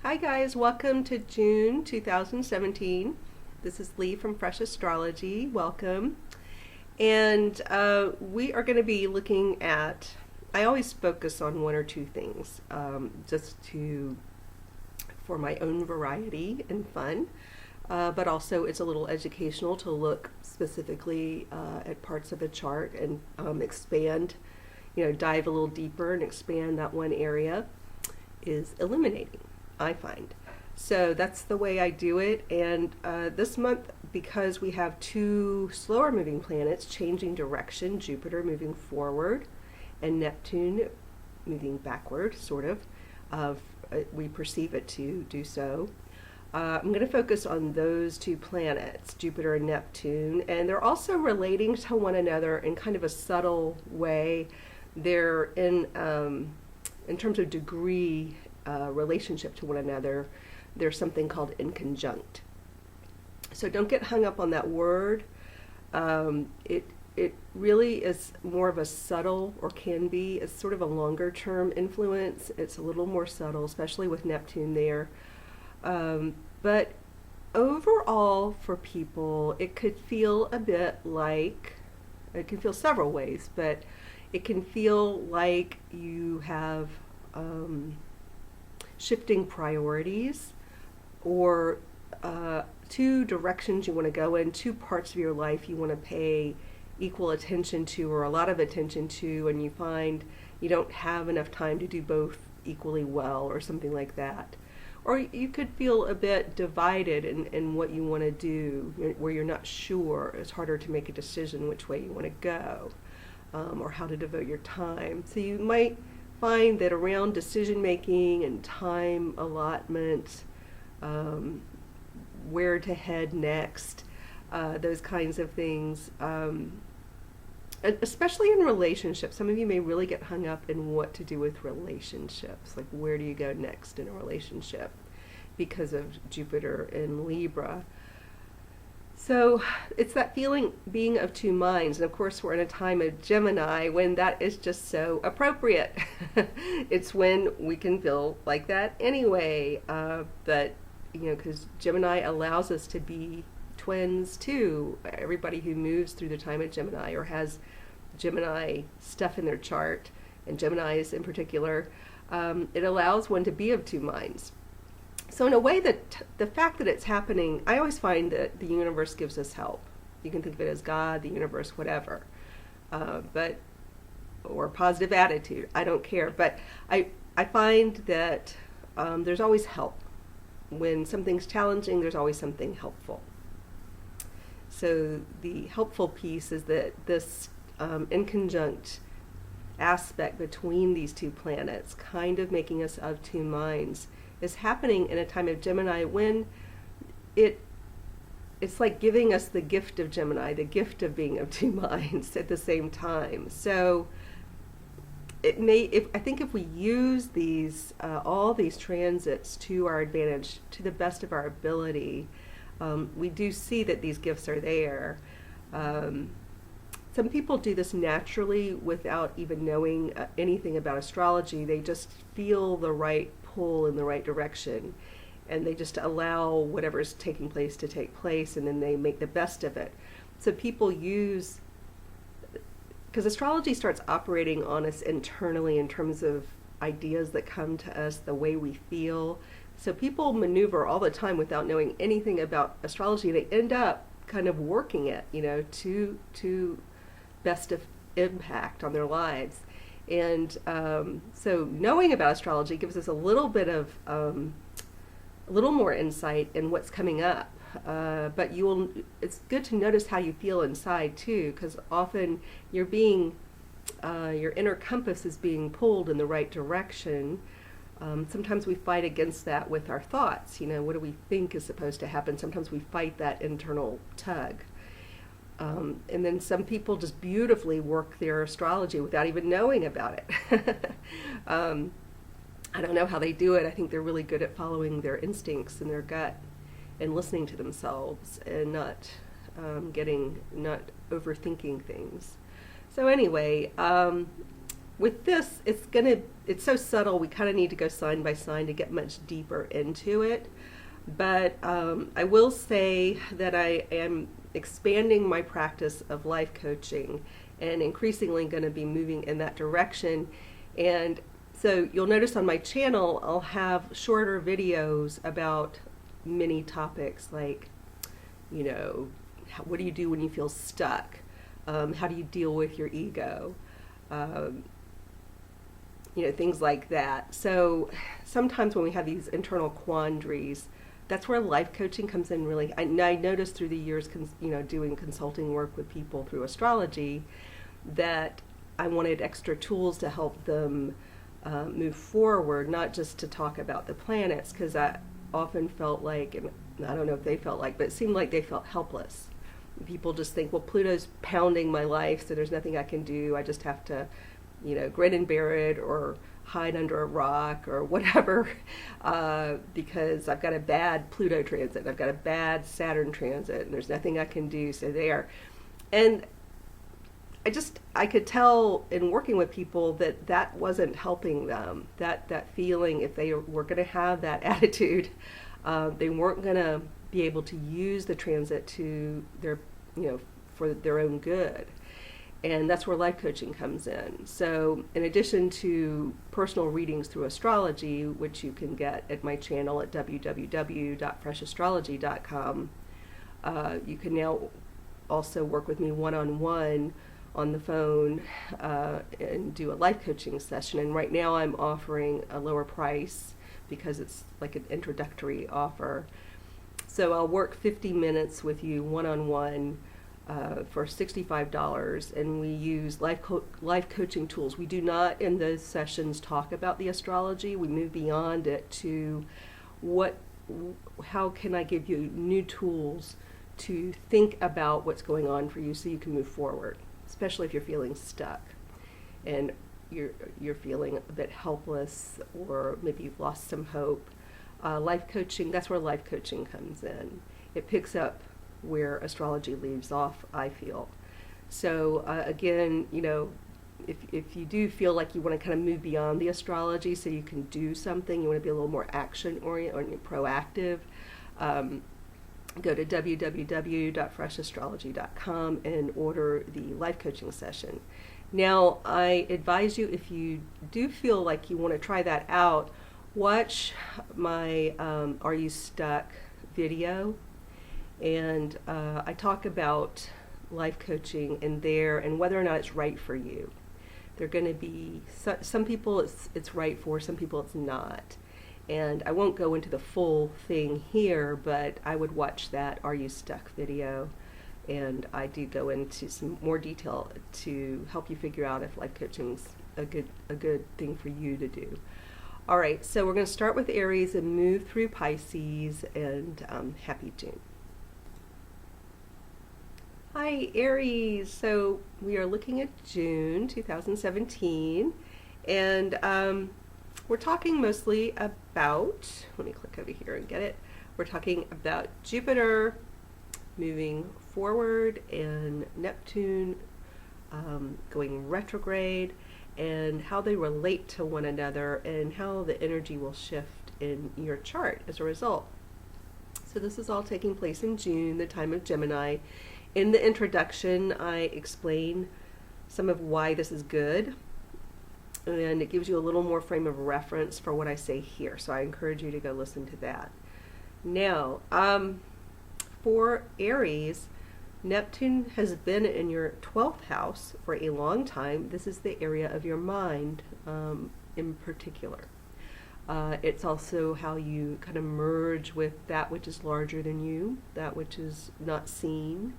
Hi guys, welcome to June 2017. This is Lee from Fresh Astrology. Welcome. And we are going to be looking at, I always focus on one or two things, for my own variety and fun. But also it's a little educational to look specifically at parts of a chart and expand, dive a little deeper and expand that one area is illuminating, I find. So that's the way I do it. And this month, because we have two slower moving planets changing direction, Jupiter moving forward and Neptune moving backward, sort of, we perceive it to do so. I'm going to focus on those two planets, Jupiter and Neptune, and they're also relating to one another in kind of a subtle way. They're in terms of degree relationship to one another. There's something called in conjunct. So don't get hung up on that word. It really is more of a subtle, or can be, it's sort of a longer term influence. It's a little more subtle, especially with Neptune there. But overall for people, it could feel a bit like, it can feel several ways, but it can feel like you have shifting priorities, or two directions you want to go in, two parts of your life you want to pay equal attention to, or a lot of attention to, and you find you don't have enough time to do both equally well, or something like that. Or you could feel a bit divided in what you want to do, where you're not sure. It's harder to make a decision which way you want to go, or how to devote your time. So you might find that around decision making and time allotment, where to head next, those kinds of things, especially in relationships. Some of you may really get hung up in what to do with relationships, like where do you go next in a relationship, because of Jupiter in Libra. So it's that feeling, being of two minds. And of course we're in a time of Gemini when that is just so appropriate. It's when we can feel like that anyway, but because Gemini allows us to be twins too. Everybody who moves through the time of Gemini or has Gemini stuff in their chart, and Geminis in particular, it allows one to be of two minds. So in a way, that the fact that it's happening, I always find that the universe gives us help. You can think of it as God, the universe, whatever, or positive attitude. I don't care, but I find that there's always help. When something's challenging, there's always something helpful. So the helpful piece is that this in conjunct aspect between these two planets, kind of making us of two minds, is happening in a time of Gemini when it's like giving us the gift of Gemini, the gift of being of two minds at the same time. So it may, I think if we use these all these transits to our advantage, to the best of our ability, we do see that these gifts are there. Some people do this naturally without even knowing anything about astrology. They just feel the right pull in the right direction, and they just allow whatever's taking place to take place, and then they make the best of it. So people use, because astrology starts operating on us internally in terms of ideas that come to us, the way we feel. So people maneuver all the time without knowing anything about astrology. They end up kind of working it, to best of impact on their lives. And so knowing about astrology gives us a little bit of, a little more insight in what's coming up. But it's good to notice how you feel inside too, because often your inner compass is being pulled in the right direction. Sometimes we fight against that with our thoughts. What do we think is supposed to happen? Sometimes we fight that internal tug. And then some people just beautifully work their astrology without even knowing about it. I don't know how they do it. I think they're really good at following their instincts and their gut and listening to themselves, and not overthinking things. So anyway, with this, it's so subtle, we kind of need to go sign by sign to get much deeper into it. But I will say that I am expanding my practice of life coaching and increasingly going to be moving in that direction. And so you'll notice on my channel, I'll have shorter videos about many topics like, you know, what do you do when you feel stuck? How do you deal with your ego? You know, things like that. So sometimes when we have these internal quandaries, that's where life coaching comes in really. I noticed through the years, you know, doing consulting work with people through astrology, that I wanted extra tools to help them move forward, not just to talk about the planets, because I often felt like, and I don't know if they felt like, but it seemed like they felt helpless. People just think, well, Pluto's pounding my life, so there's nothing I can do. I just have to, you know, grin and bear it, or hide under a rock or whatever, because I've got a bad Pluto transit, I've got a bad Saturn transit, and there's nothing I can do, so there. And I could tell in working with people that that wasn't helping them, that feeling, if they were going to have that attitude, they weren't going to be able to use the transit to their, you know, for their own good. And that's where life coaching comes in. So in addition to personal readings through astrology, which you can get at my channel at www.freshastrology.com, you can now also work with me one-on-one on the phone and do a life coaching session. And right now I'm offering a lower price because it's like an introductory offer. So I'll work 50 minutes with you one-on-one for $65, and we use life coaching tools. We do not in those sessions talk about the astrology. We move beyond it to how can I give you new tools to think about what's going on for you so you can move forward, especially if you're feeling stuck and you're feeling a bit helpless, or maybe you've lost some hope. Life coaching, that's where life coaching comes in. It picks up where astrology leaves off, I feel. So again, you know, if you do feel like you want to kind of move beyond the astrology so you can do something, you want to be a little more action oriented or proactive, go to www.freshastrology.com and order the life coaching session. Now, I advise you, if you do feel like you want to try that out, watch my Are You Stuck video. And I talk about life coaching in there and whether or not it's right for you. They're going to be, some people it's right for, some people it's not. And I won't go into the full thing here, but I would watch that Are You Stuck video. And I do go into some more detail to help you figure out if life coaching's a good thing for you to do. All right, so we're going to start with Aries and move through Pisces, and happy June. Hi, Aries. So we are looking at June 2017, and we're talking mostly about, let me click over here and get it. We're talking about Jupiter moving forward and Neptune going retrograde, and how they relate to one another and how the energy will shift in your chart as a result. So this is all taking place in June, the time of Gemini. In the introduction, I explain some of why this is good, and it gives you a little more frame of reference for what I say here. So I encourage you to go listen to that. Now, for Aries, Neptune has been in your 12th house for a long time. This is the area of your mind in particular. It's also how you kind of merge with that which is larger than you, that which is not seen.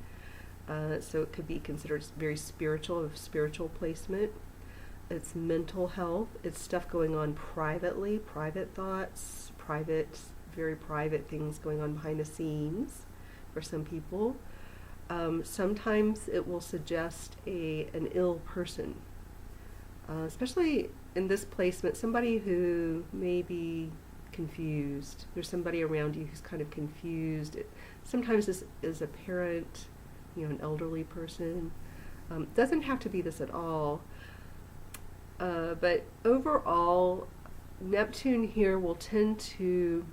So it could be considered very spiritual, of spiritual placement. It's mental health. It's stuff going on privately, private thoughts, very private things going on behind the scenes for some people. Sometimes it will suggest an ill person, especially in this placement, somebody who may be confused. There's somebody around you who's kind of confused. Sometimes this is a parent, an elderly person. Doesn't have to be this at all. But overall, Neptune here will tend to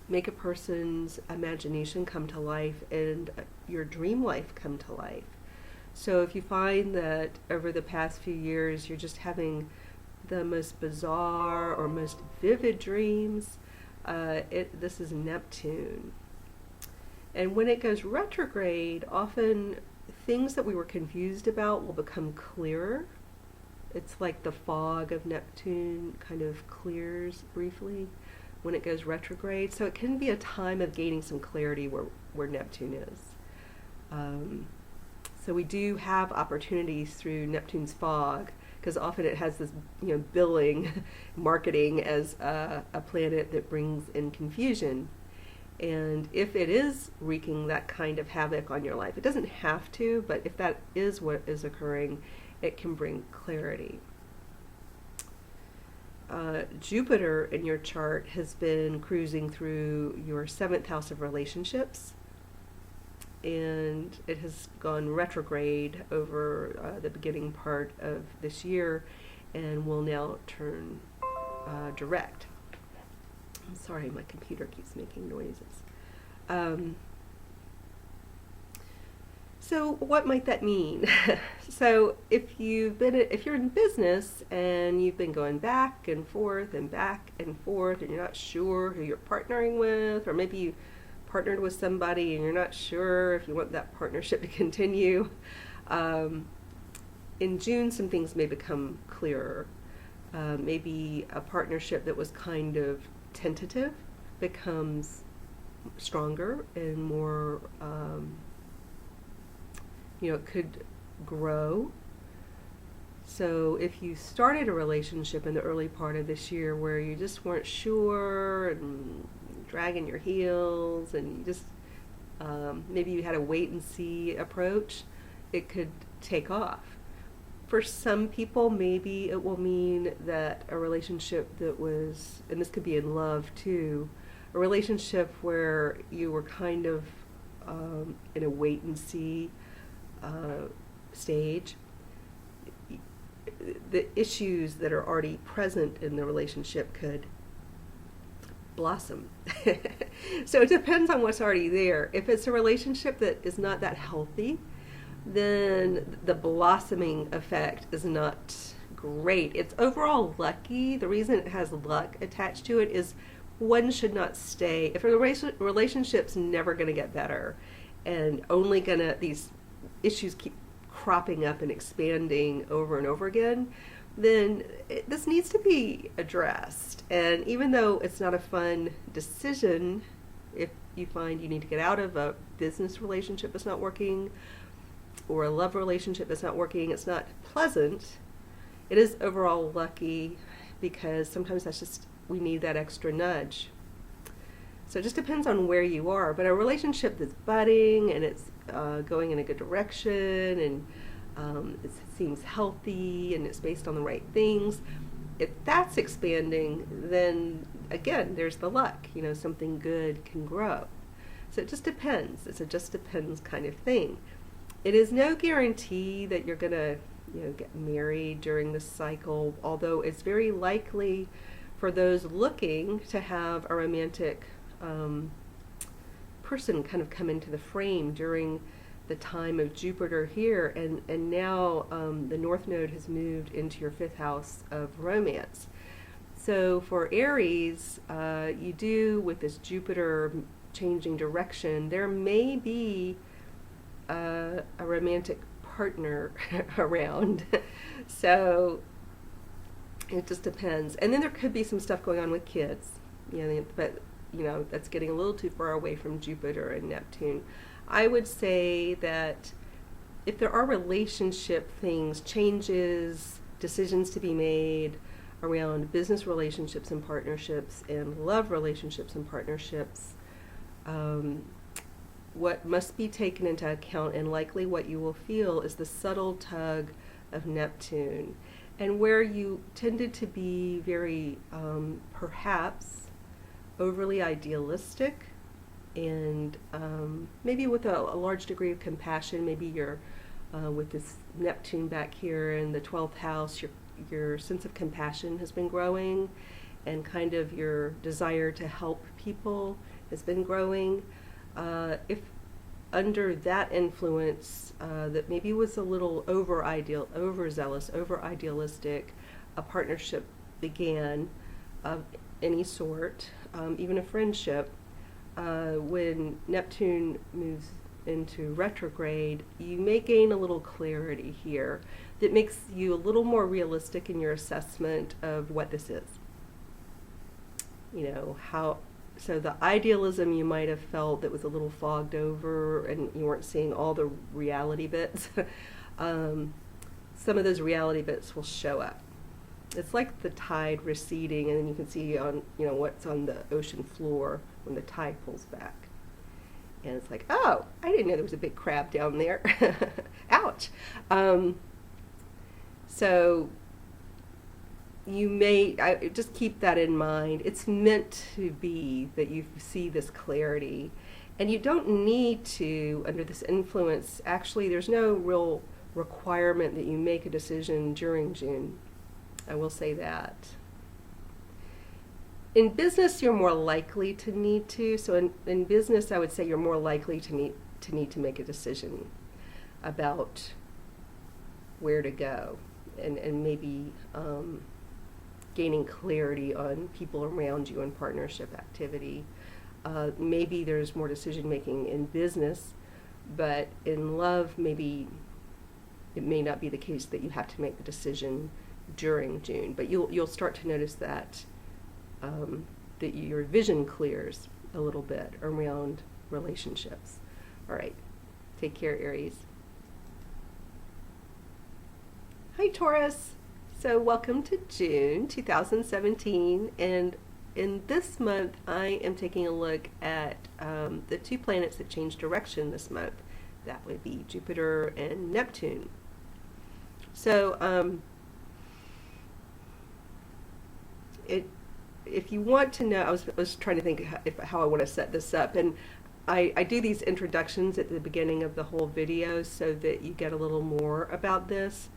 make a person's imagination come to life and your dream life come to life. So if you find that over the past few years you're just having the most bizarre or most vivid dreams, this is Neptune. And when it goes retrograde, often things that we were confused about will become clearer. It's like the fog of Neptune kind of clears briefly when it goes retrograde. So it can be a time of gaining some clarity where Neptune is. So we do have opportunities through Neptune's fog, because often it has this, billing, marketing as a planet that brings in confusion. And if it is wreaking that kind of havoc on your life, it doesn't have to, but if that is what is occurring, it can bring clarity. Jupiter in your chart has been cruising through your 7th house of relationships, and it has gone retrograde over the beginning part of this year and will now turn direct. I'm sorry, my computer keeps making noises. So what might that mean? So if you're in business and you've been going back and forth and you're not sure who you're partnering with, or maybe you partnered with somebody and you're not sure if you want that partnership to continue, in June some things may become clearer. Maybe a partnership that was kind of tentative becomes stronger and more, it could grow. So if you started a relationship in the early part of this year where you just weren't sure and dragging your heels and you just, maybe you had a wait and see approach, it could take off. For some people, maybe it will mean that a relationship that was, and this could be in love too, a relationship where you were kind of in a wait and see stage, the issues that are already present in the relationship could blossom. So it depends on what's already there. If it's a relationship that is not that healthy, then the blossoming effect is not great. It's overall lucky. The reason it has luck attached to it is one should not stay. If a relationship's never going to get better and only these issues keep cropping up and expanding over and over again, then this needs to be addressed. And even though it's not a fun decision, if you find you need to get out of a business relationship that's not working, or a love relationship that's not working, it's not pleasant, it is overall lucky, because sometimes we need that extra nudge. So it just depends on where you are. But a relationship that's budding and it's going in a good direction and it seems healthy and it's based on the right things, if that's expanding, then again, there's the luck. Something good can grow. So it just depends. It's a just depends kind of thing. It is no guarantee that you're going to get married during this cycle, although it's very likely for those looking to have a romantic person kind of come into the frame during the time of Jupiter here, and now the North Node has moved into your 5th house of romance. So for Aries, you do, with this Jupiter changing direction, there may be a romantic partner around. So it just depends. And then there could be some stuff going on with kids, but that's getting a little too far away from Jupiter and Neptune. I would say that if there are relationship things, changes, decisions to be made around business relationships and partnerships and love relationships and partnerships, what must be taken into account, and likely what you will feel, is the subtle tug of Neptune, and where you tended to be very, perhaps, overly idealistic, and maybe with a large degree of compassion. Maybe you're with this Neptune back here in the 12th house, your sense of compassion has been growing, and kind of your desire to help people has been growing. If under that influence, that maybe was a little overzealous, over idealistic, a partnership began of any sort, even a friendship, when Neptune moves into retrograde, you may gain a little clarity here that makes you a little more realistic in your assessment of what this is. You know, so the idealism you might have felt that was a little fogged over and you weren't seeing all the reality bits, some of those reality bits will show up. It's like the tide receding, and then you can see on, you know, what's on the ocean floor when the tide pulls back. And it's like, oh, I didn't know there was a big crab down there. Ouch. So you may, just keep that in mind. It's meant to be that you see this clarity. And you don't need to, under this influence, actually there's no real requirement that you make a decision during June. I will say that. In business, you're more likely to need to. So in business, I would say you're more likely to need to make a decision about where to go, and maybe gaining clarity on people around you and partnership activity. Maybe there's more decision making in business, but in love, maybe it may not be the case that you have to make the decision during June. But you'll start to notice that that your vision clears a little bit around relationships. All right, take care, Aries. Hi, Taurus. So welcome to June 2017, and in this month I am taking a look at the two planets that change direction this month. That would be Jupiter and Neptune. So if you want to know, I was trying to think how I want to set this up, and I do these introductions at the beginning of the whole video so that you get a little more about this.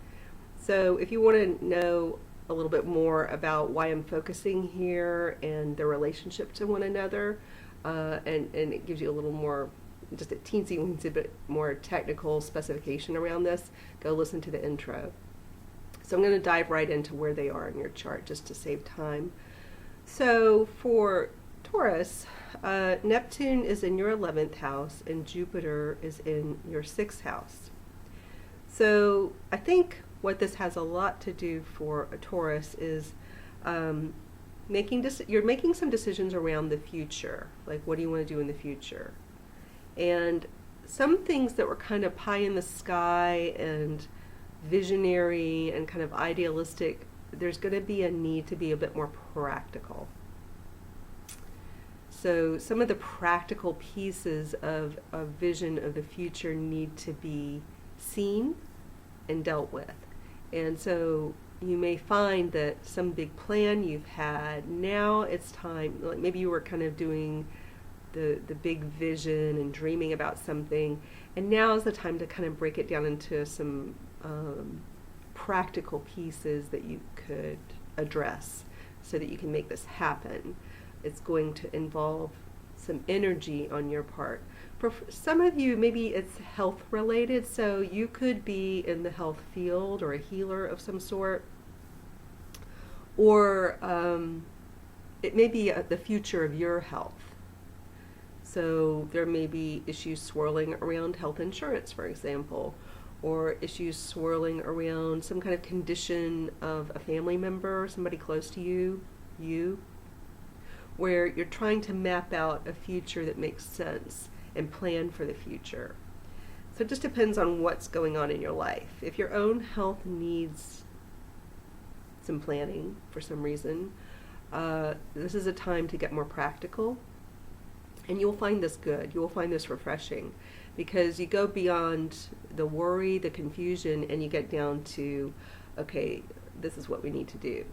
So if you want to know a little bit more about why I'm focusing here and their relationship to one another, and it gives you a little more, just a teensy bit more technical specification around this, go listen to the intro. So I'm going to dive right into where they are in your chart just to save time. So for Taurus, Neptune is in your 11th house and Jupiter is in your 6th house. So I think what this has a lot to do for a Taurus is you're making some decisions around the future, like what do you want to do in the future, and some things that were kind of pie in the sky and visionary and kind of idealistic, there's going to be a need to be a bit more practical. So some of the practical pieces of a vision of the future need to be seen and dealt with. And so you may find that some big plan you've had, now it's time, like maybe you were kind of doing the big vision and dreaming about something, and now is the time to kind of break it down into some practical pieces that you could address so that you can make this happen. It's going to involve some energy on your part. For some of you, maybe it's health related, so you could be in the health field or a healer of some sort, or it may be the future of your health. So there may be issues swirling around health insurance, for example, or issues swirling around some kind of condition of a family member, somebody close to you, where you're trying to map out a future that makes sense and plan for the future. So it just depends on what's going on in your life. If your own health needs some planning for some reason, this is a time to get more practical. And you'll find this good. You will find this refreshing, because you go beyond the worry, the confusion, and you get down to, okay, this is what we need to do.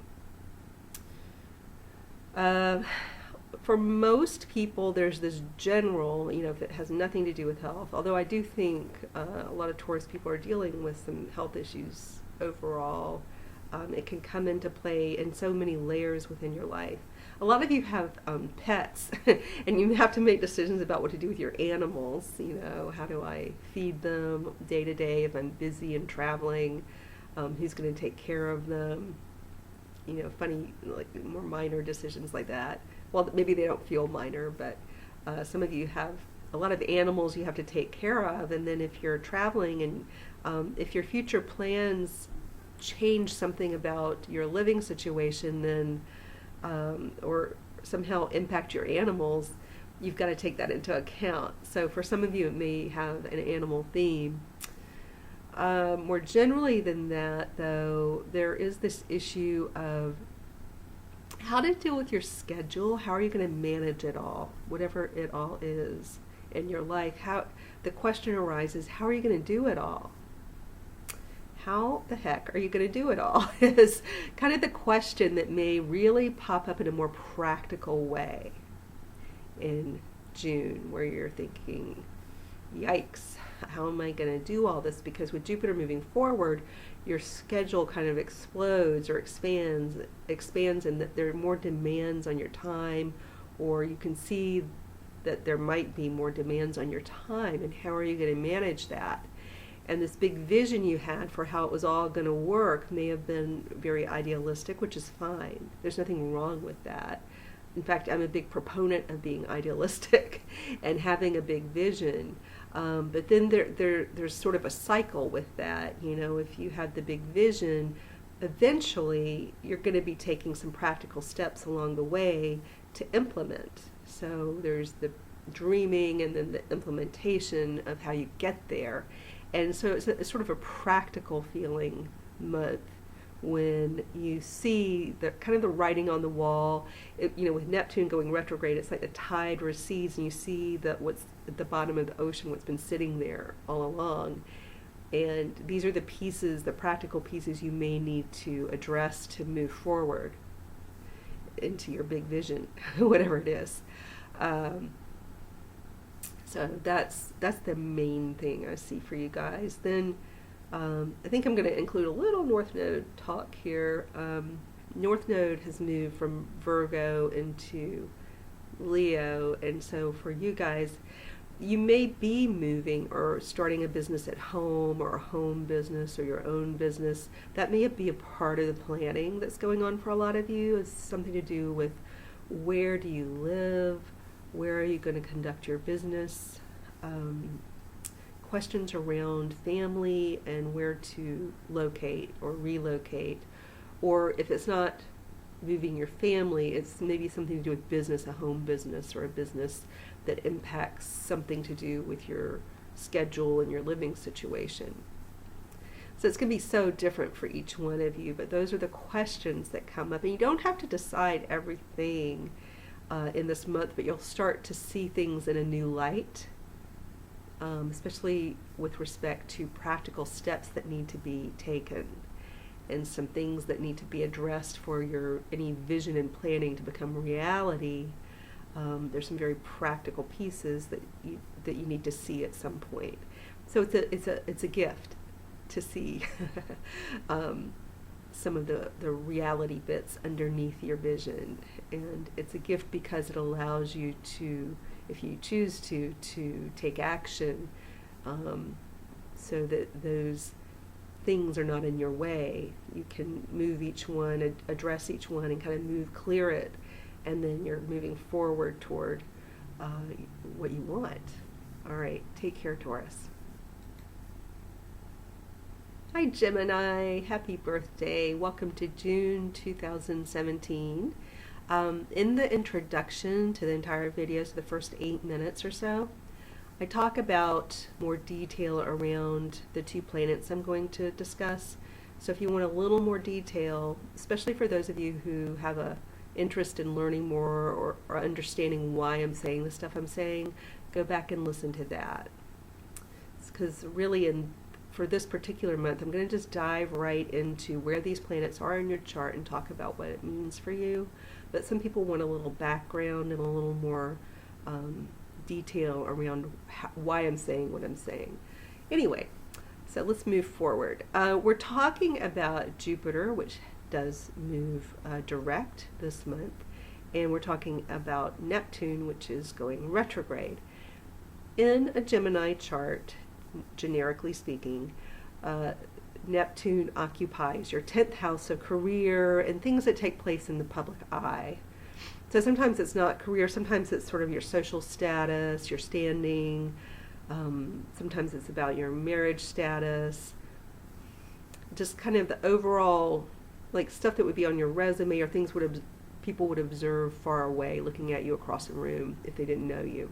For most people, there's this general, if it has nothing to do with health, although I do think a lot of Taurus people are dealing with some health issues overall. It can come into play in so many layers within your life. A lot of you have pets, and you have to make decisions about what to do with your animals. You know, how do I feed them day to day if I'm busy and traveling? Who's going to take care of them? You know, funny, like more minor decisions like that. Well, maybe they don't feel minor, but some of you have a lot of animals you have to take care of, and then if you're traveling and if your future plans change something about your living situation, then or somehow impact your animals, you've got to take that into account. So for some of you, it may have an animal theme. More generally than that, though, there is this issue of how to deal with your schedule. How are you going to manage it all, whatever it all is in your life? How the question arises, how are you going to do it all? How the heck are you going to do it all is kind of the question that may really pop up in a more practical way in June, where you're thinking, yikes, how am I going to do all this? Because with Jupiter moving forward, your schedule kind of explodes or expands, and that there are more demands on your time, or you can see that there might be more demands on your time, and how are you going to manage that? And this big vision you had for how it was all going to work may have been very idealistic, which is fine. There's nothing wrong with that. In fact, I'm a big proponent of being idealistic and having a big vision. But then there's sort of a cycle with that. You know, if you have the big vision, eventually you're going to be taking some practical steps along the way to implement. So there's the dreaming and then the implementation of how you get there. And so it's sort of a practical feeling month when you see the kind of the writing on the wall. You know, with Neptune going retrograde, it's like the tide recedes and you see that what's at the bottom of the ocean, what's been sitting there all along. And these are the pieces, the practical pieces you may need to address to move forward into your big vision, whatever it is. So that's the main thing I see for you guys. Then I think I'm going to include a little North Node talk here. North Node has moved from Virgo into Leo, and so for you guys, you may be moving or starting a business at home, or a home business, or your own business. That may be a part of the planning that's going on for a lot of you. It's something to do with where do you live, where are you going to conduct your business, questions around family and where to locate or relocate. Or if it's not moving your family, it's maybe something to do with business, a home business or a business that impacts something to do with your schedule and your living situation. So it's going to be so different for each one of you, but those are the questions that come up. And you don't have to decide everything in this month, but you'll start to see things in a new light, especially with respect to practical steps that need to be taken and some things that need to be addressed for your any vision and planning to become reality. There's some very practical pieces that you need to see at some point. So it's a gift to see some of the reality bits underneath your vision, and it's a gift because it allows you to, if you choose to take action, so that those things are not in your way. You can move each one, address each one, and kind of clear it, and then you're moving forward toward what you want. All right, take care, Taurus. Hi Gemini, happy birthday. Welcome to June 2017. In the introduction to the entire video, so the first 8 minutes or so, I talk about more detail around the 2 planets I'm going to discuss. So if you want a little more detail, especially for those of you who have a interest in learning more or understanding why I'm saying the stuff I'm saying, go back and listen to that. Because really for this particular month, I'm going to just dive right into where these planets are in your chart and talk about what it means for you. But some people want a little background and a little more detail around why I'm saying what I'm saying. Anyway, So let's move forward. We're talking about Jupiter, which does move direct this month, and we're talking about Neptune, which is going retrograde. In a Gemini chart, generically speaking, Neptune occupies your 10th house of career and things that take place in the public eye. So sometimes it's not career, sometimes it's sort of your social status, your standing, sometimes it's about your marriage status, just kind of the overall, like stuff that would be on your resume or things people would observe far away looking at you across the room if they didn't know you.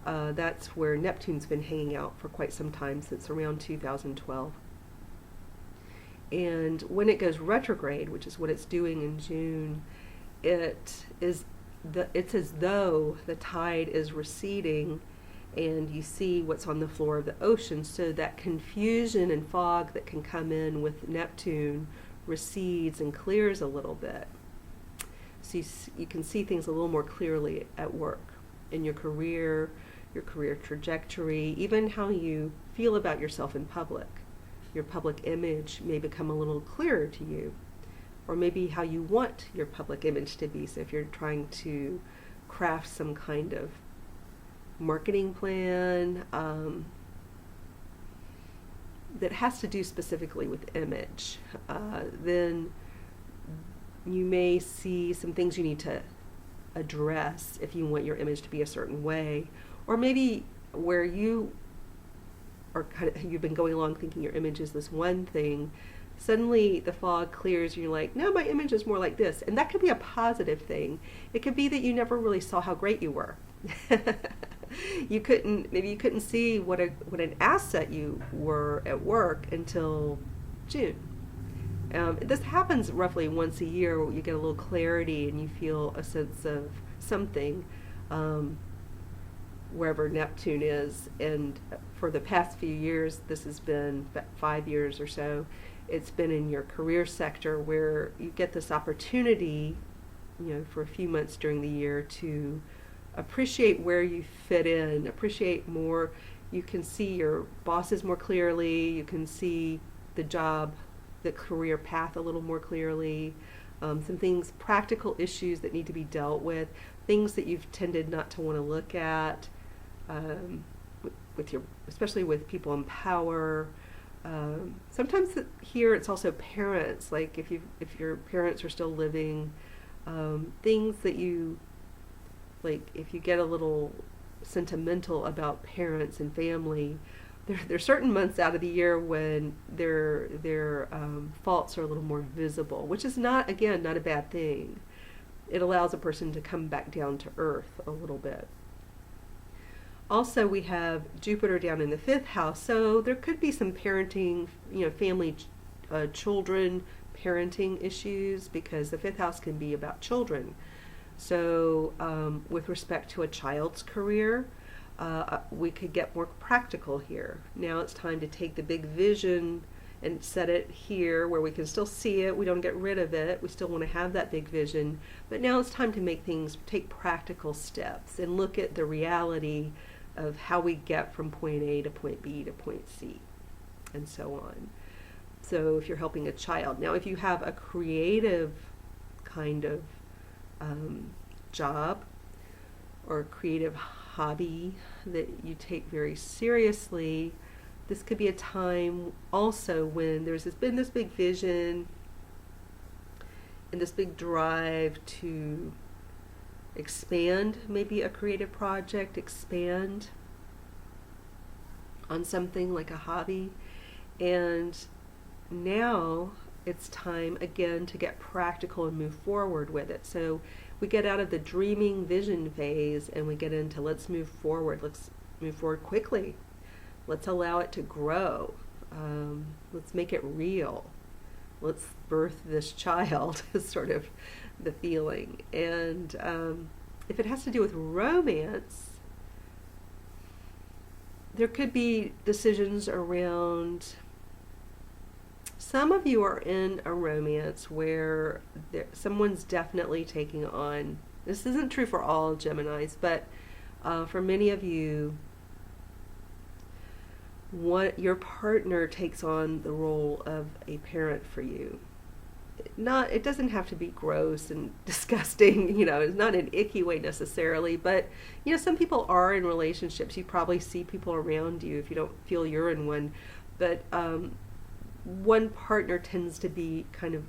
That's where Neptune's been hanging out for quite some time, since around 2012. And when it goes retrograde, which is what it's doing in June, it's as though the tide is receding and you see what's on the floor of the ocean. So that confusion and fog that can come in with Neptune recedes and clears a little bit. So you can see things a little more clearly at work, in your career trajectory, even how you feel about yourself in public. Your public image may become a little clearer to you, or maybe how you want your public image to be. So if you're trying to craft some kind of marketing plan that has to do specifically with image, then you may see some things you need to address if you want your image to be a certain way, or maybe where you are you've been going along thinking your image is this one thing, suddenly the fog clears and you're like, no, my image is more like this. And that could be a positive thing. It could be that you never really saw how great you were. Maybe you couldn't see what an asset you were at work until June. This happens roughly once a year, where you get a little clarity and you feel a sense of something wherever Neptune is. And for the past few years, this has been 5 years or so, it's been in your career sector, where you get this opportunity, for a few months during the year to appreciate where you fit in, appreciate more. You can see your bosses more clearly, you can see the career path a little more clearly, some things, practical issues that need to be dealt with, things that you've tended not to want to look at, especially with people in power. Sometimes here it's also parents, like if your parents are still living, things that you, like if you get a little sentimental about parents and family, there's certain months out of the year when their faults are a little more visible, which is not a bad thing. It allows a person to come back down to earth a little bit. Also, we have Jupiter down in the 5th house, so there could be some parenting, family, children, parenting issues, because the 5th house can be about children. So with respect to a child's career, we could get more practical here. Now it's time to take the big vision and set it here where we can still see it. We don't get rid of it. We still want to have that big vision. But now it's time to take practical steps and look at the reality of how we get from point A to point B to point C, and so on. So if you're helping a child. Now if you have a creative kind of job or a creative hobby that you take very seriously, this could be a time also when there's been this big vision and this big drive to expand maybe a creative project, expand on something like a hobby. And now it's time again to get practical and move forward with it. So we get out of the dreaming vision phase and we get into let's move forward quickly. Let's allow it to grow. Let's make it real. Let's birth this child is sort of the feeling. And if it has to do with romance, there could be decisions around. Some of you are in a romance where someone's definitely taking on, this isn't true for all Geminis, but for many of you, your partner takes on the role of a parent for you. It doesn't have to be gross and disgusting, it's not an icky way necessarily, but some people are in relationships. You probably see people around you if you don't feel you're in one, but one partner tends to be kind of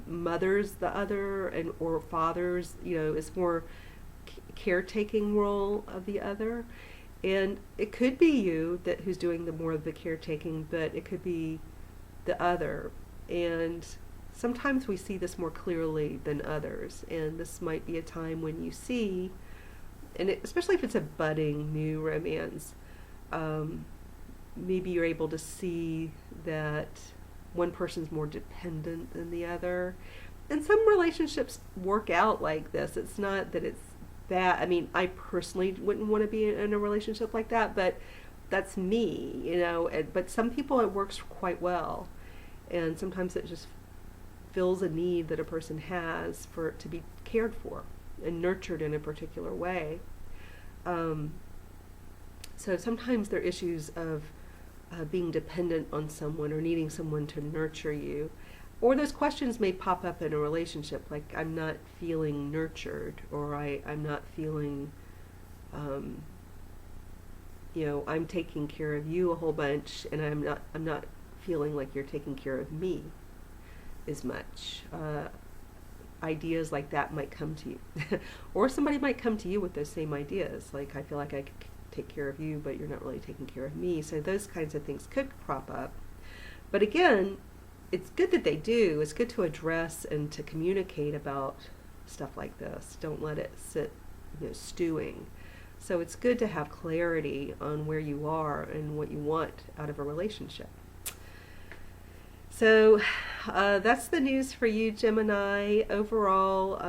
mothers the other, or fathers, is more caretaking role of the other. And it could be you who's doing the more of the caretaking, but it could be the other. And sometimes we see this more clearly than others, and this might be a time when you see, especially if it's a budding new romance, maybe you're able to see that one person's more dependent than the other. And some relationships work out like this. It's not that it's that. I mean, I personally wouldn't want to be in a relationship like that, but that's me, but some people it works quite well. And sometimes it just fills a need that a person has for it to be cared for and nurtured in a particular way. So sometimes there are issues of being dependent on someone or needing someone to nurture you. Or those questions may pop up in a relationship, like I'm not feeling nurtured, or I'm not feeling, I'm taking care of you a whole bunch, and I'm not feeling like you're taking care of me as much. Ideas like that might come to you. Or somebody might come to you with those same ideas, like I feel like I could take care of you, but you're not really taking care of me. So those kinds of things could crop up. But again, it's good that they do. It's good to address and to communicate about stuff like this. Don't let it sit, stewing. So it's good to have clarity on where you are and what you want out of a relationship. So that's the news for you, Gemini. Overall,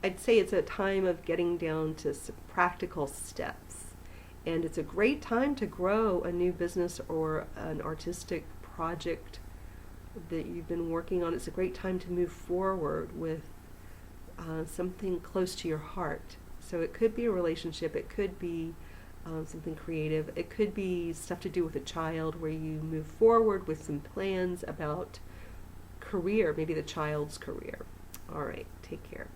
I'd say it's a time of getting down to some practical steps. And it's a great time to grow a new business or an artistic project that you've been working on. It's a great time to move forward with something close to your heart. So it could be a relationship, it could be something creative, it could be stuff to do with a child where you move forward with some plans about career, maybe the child's career. All right, take care.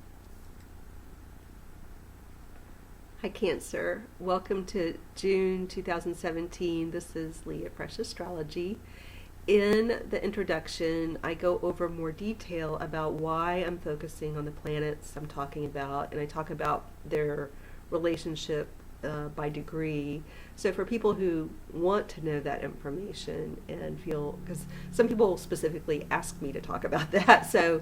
Hi Cancer, welcome to June 2017. This is Leah Fresh Astrology. In the introduction, I go over more detail about why I'm focusing on the planets I'm talking about, and I talk about their relationship by degree. So for people who want to know that information and feel, because some people specifically ask me to talk about that, so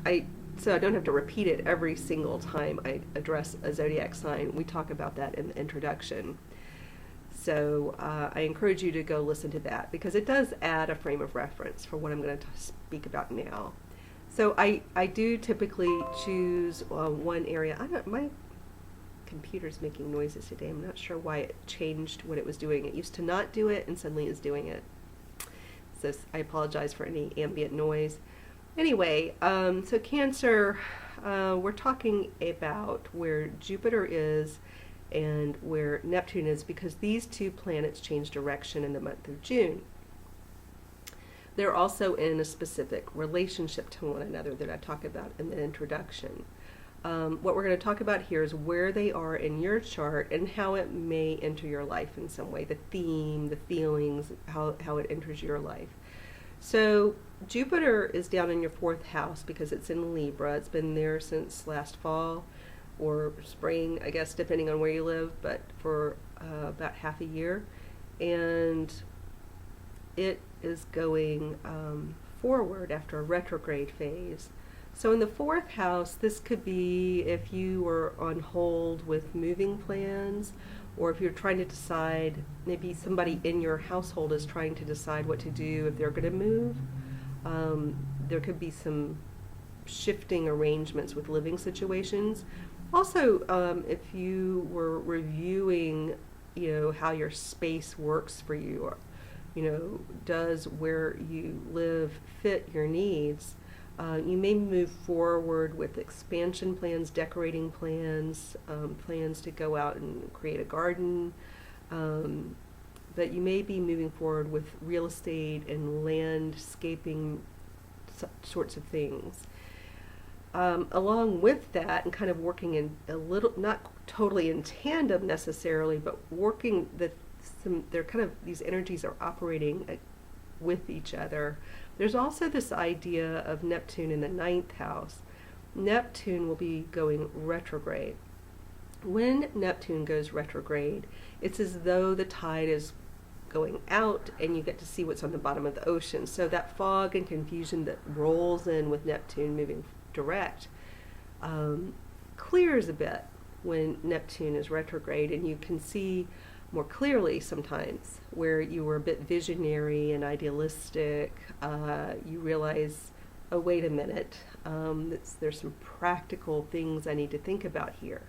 I don't have to repeat it every single time I address a zodiac sign. We talk about that in the introduction. So I encourage you to go listen to that, because it does add a frame of reference for what I'm going to speak about now. So I do typically choose one area. My computer's making noises today. I'm not sure why it changed what it was doing. It used to not do it, and suddenly is doing it. So I apologize for any ambient noise. Anyway, so Cancer, we're talking about where Jupiter is and where Neptune is, because these two planets change direction in the month of June. They're also in a specific relationship to one another that I talk about in the introduction. What we're going to talk about here is where they are in your chart and how it may enter your life in some way, the theme, the feelings, how it enters your life. So Jupiter is down in your 4th house because it's in Libra. It's been there since last fall or spring, I guess, depending on where you live, but for about half a year. And it is going forward after a retrograde phase. So in the 4th house, this could be if you were on hold with moving plans, or if you're trying to decide, maybe somebody in your household is trying to decide what to do if they're going to move. There could be some shifting arrangements with living situations. Also, if you were reviewing, how your space works for you, or, does where you live fit your needs, you may move forward with expansion plans, decorating plans, plans to go out and create a garden. But but you may be moving forward with real estate and landscaping sorts of things. Along with that, and kind of working in a little, not totally in tandem necessarily, but working they're kind of, these energies are operating with each other. There's also this idea of Neptune in the 9th house. Neptune will be going retrograde. When Neptune goes retrograde, it's as though the tide is going out and you get to see what's on the bottom of the ocean. So that fog and confusion that rolls in with Neptune moving direct clears a bit when Neptune is retrograde, and you can see more clearly sometimes where you were a bit visionary and idealistic. You realize, oh, wait a minute, there's some practical things I need to think about here.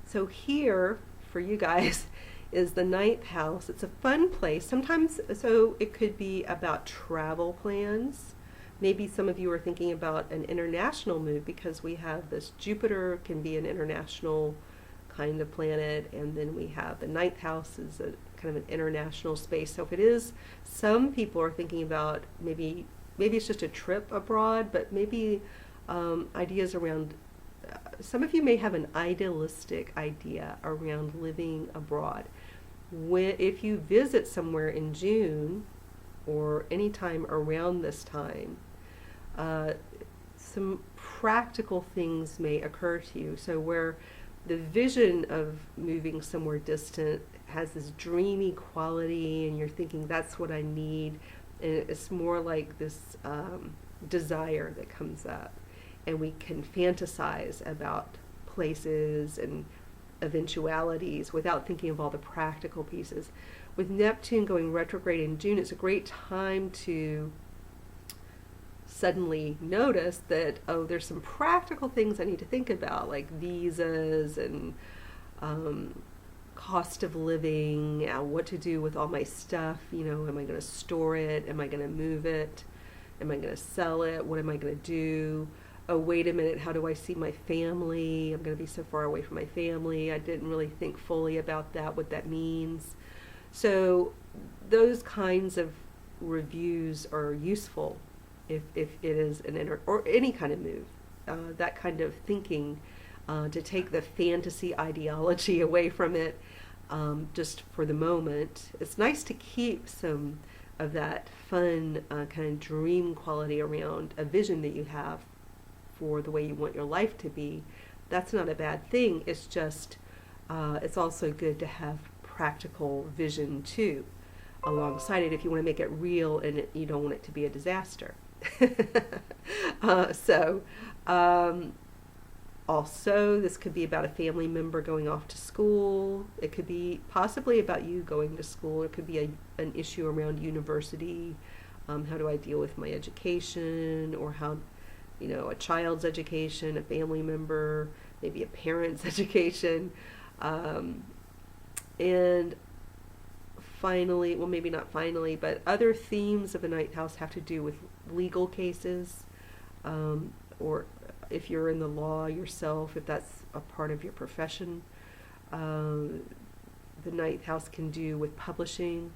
So here, for you guys, is the 9th house. It's a fun place. Sometimes, so it could be about travel plans. Maybe some of you are thinking about an international move, because we have this Jupiter can be an international kind of planet, and then we have the 9th house is a kind of an international space. So if it is, some people are thinking about maybe it's just a trip abroad, but maybe ideas around, some of you may have an idealistic idea around living abroad. If you visit somewhere in June or any time around this time, some practical things may occur to you. So where the vision of moving somewhere distant has this dreamy quality, and you're thinking, that's what I need, and it's more like this desire that comes up, and we can fantasize about places and eventualities without thinking of all the practical pieces. With Neptune going retrograde in June, it's a great time to suddenly notice that, oh, there's some practical things I need to think about, like visas and cost of living, what to do with all my stuff. You know, am I going to store it? Am I going to move it? Am I going to sell it? What am I going to do? Oh, wait a minute, how do I see my family? I'm going to be so far away from my family. I didn't really think fully about that, what that means. So those kinds of reviews are useful if it is an or any kind of move, that kind of thinking, to take the fantasy ideology away from it, just for the moment. It's nice to keep some of that fun kind of dream quality around a vision that you have for the way you want your life to be. That's not a bad thing. It's just, it's also good to have practical vision too, alongside it, if you want to make it real and you don't want it to be a disaster. Also, this could be about a family member going off to school. It could be possibly about you going to school. It could be an issue around university. How do I deal with my education, or how, a child's education, a family member, maybe a parent's education. And finally, well, maybe not finally, but other themes of the 9th house have to do with legal cases, or if you're in the law yourself, if that's a part of your profession. The 9th house can do with publishing.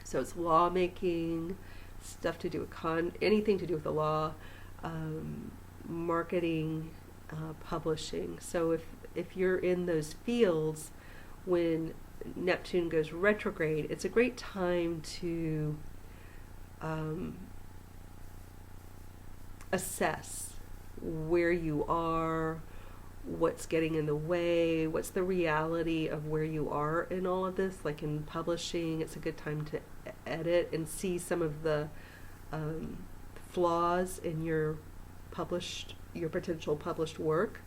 So it's lawmaking, stuff to do with anything to do with the law, marketing, publishing. So if you're in those fields, when Neptune goes retrograde, it's a great time to assess where you are, what's getting in the way, what's the reality of where you are in all of this. Like in publishing, it's a good time to edit and see some of the flaws in your potential published work.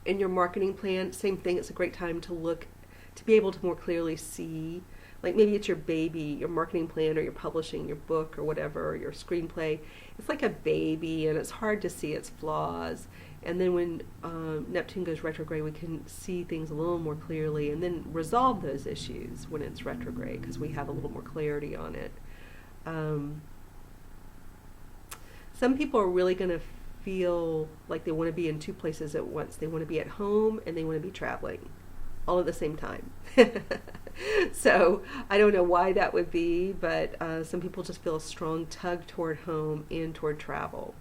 In your marketing plan, same thing. It's a great time to be able to more clearly see, like maybe it's your baby, your marketing plan, or you're publishing your book or whatever, or your screenplay. It's like a baby, and it's hard to see its flaws. And then when Neptune goes retrograde, we can see things a little more clearly, and then resolve those issues when it's retrograde, because we have a little more clarity on it. Some people are really going to feel like they want to be in two places at once. They want to be at home and they want to be traveling. all at the same time. So I don't know why that would be, but some people just feel a strong tug toward home and toward travel,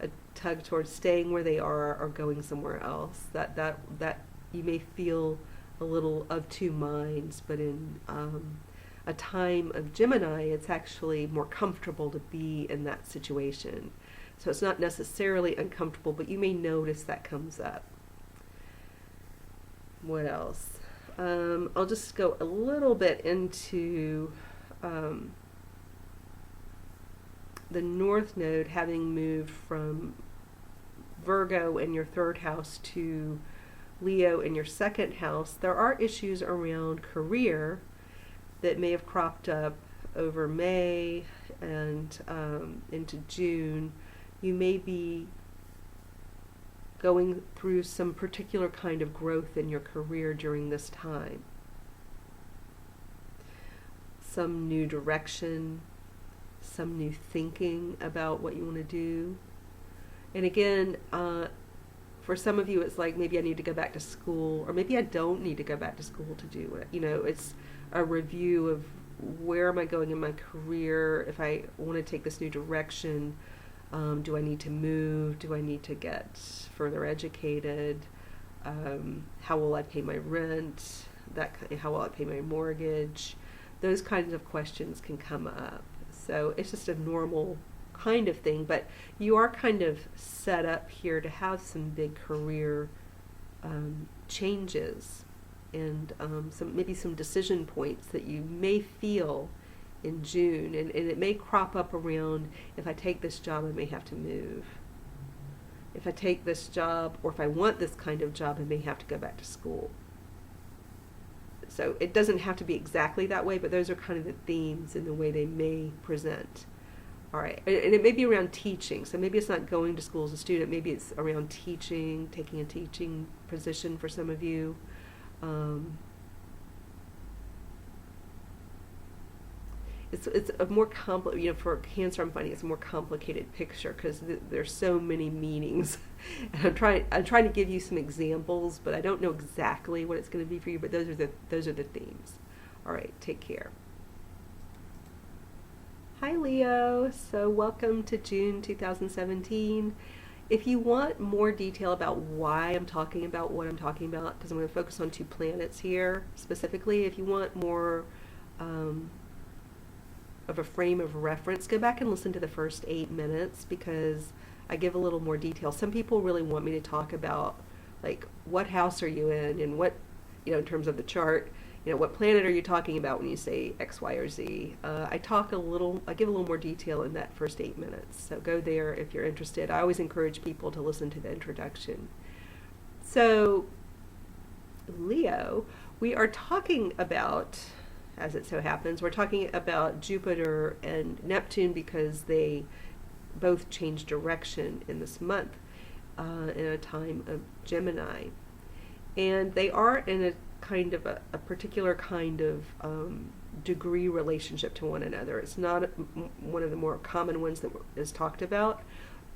a tug toward staying where they are or going somewhere else. That you may feel a little of two minds, but in a time of Gemini, it's actually more comfortable to be in that situation. So it's not necessarily uncomfortable, but you may notice that comes up. What else? I'll just go a little bit into the North Node having moved from Virgo in your third house to Leo in your second house. There are issues around career that may have cropped up over May and into June. You may be going through some particular kind of growth in your career during this time. Some new direction, some new thinking about what you want to do. And again, for some of you, it's like maybe I need to go back to school, or maybe I don't need to go back to school to do it. You know, it's a review of where am I going in my career, if I want to take this new direction. Do I need to move? Do I need to get further educated? How will I pay my rent? How will I pay my mortgage? Those kinds of questions can come up. So it's just a normal kind of thing, but you are kind of set up here to have some big career changes and maybe some decision points that you may feel in June, and it may crop up around, if I take this job, I may have to move. If I take this job, or if I want this kind of job, I may have to go back to school. So it doesn't have to be exactly that way, but those are kind of the themes in the way they may present. All right, and it may be around teaching. So maybe it's not going to school as a student, maybe it's around teaching, taking a teaching position for some of you. It's a more complicated, for Cancer I'm finding it's a more complicated picture because there's so many meanings. And I'm trying to give you some examples, but I don't know exactly what it's going to be for you, but those are the themes. All right, take care. Hi Leo, so welcome to June 2017. If you want more detail about why I'm talking about what I'm talking about, because I'm going to focus on two planets here specifically, if you want more of a frame of reference, go back and listen to the first 8 minutes because I give a little more detail. Some people really want me to talk about, like, what house are you in, and what, in terms of the chart, what planet are you talking about when you say X, Y, or Z. I give a little more detail in that first 8 minutes. So go there if you're interested. I always encourage people to listen to the introduction. So, Leo, we are talking about, as it so happens, we're talking about Jupiter and Neptune because they both change direction in this month in a time of Gemini. And they are in a kind of a particular kind of degree relationship to one another. It's not one of the more common ones that is talked about,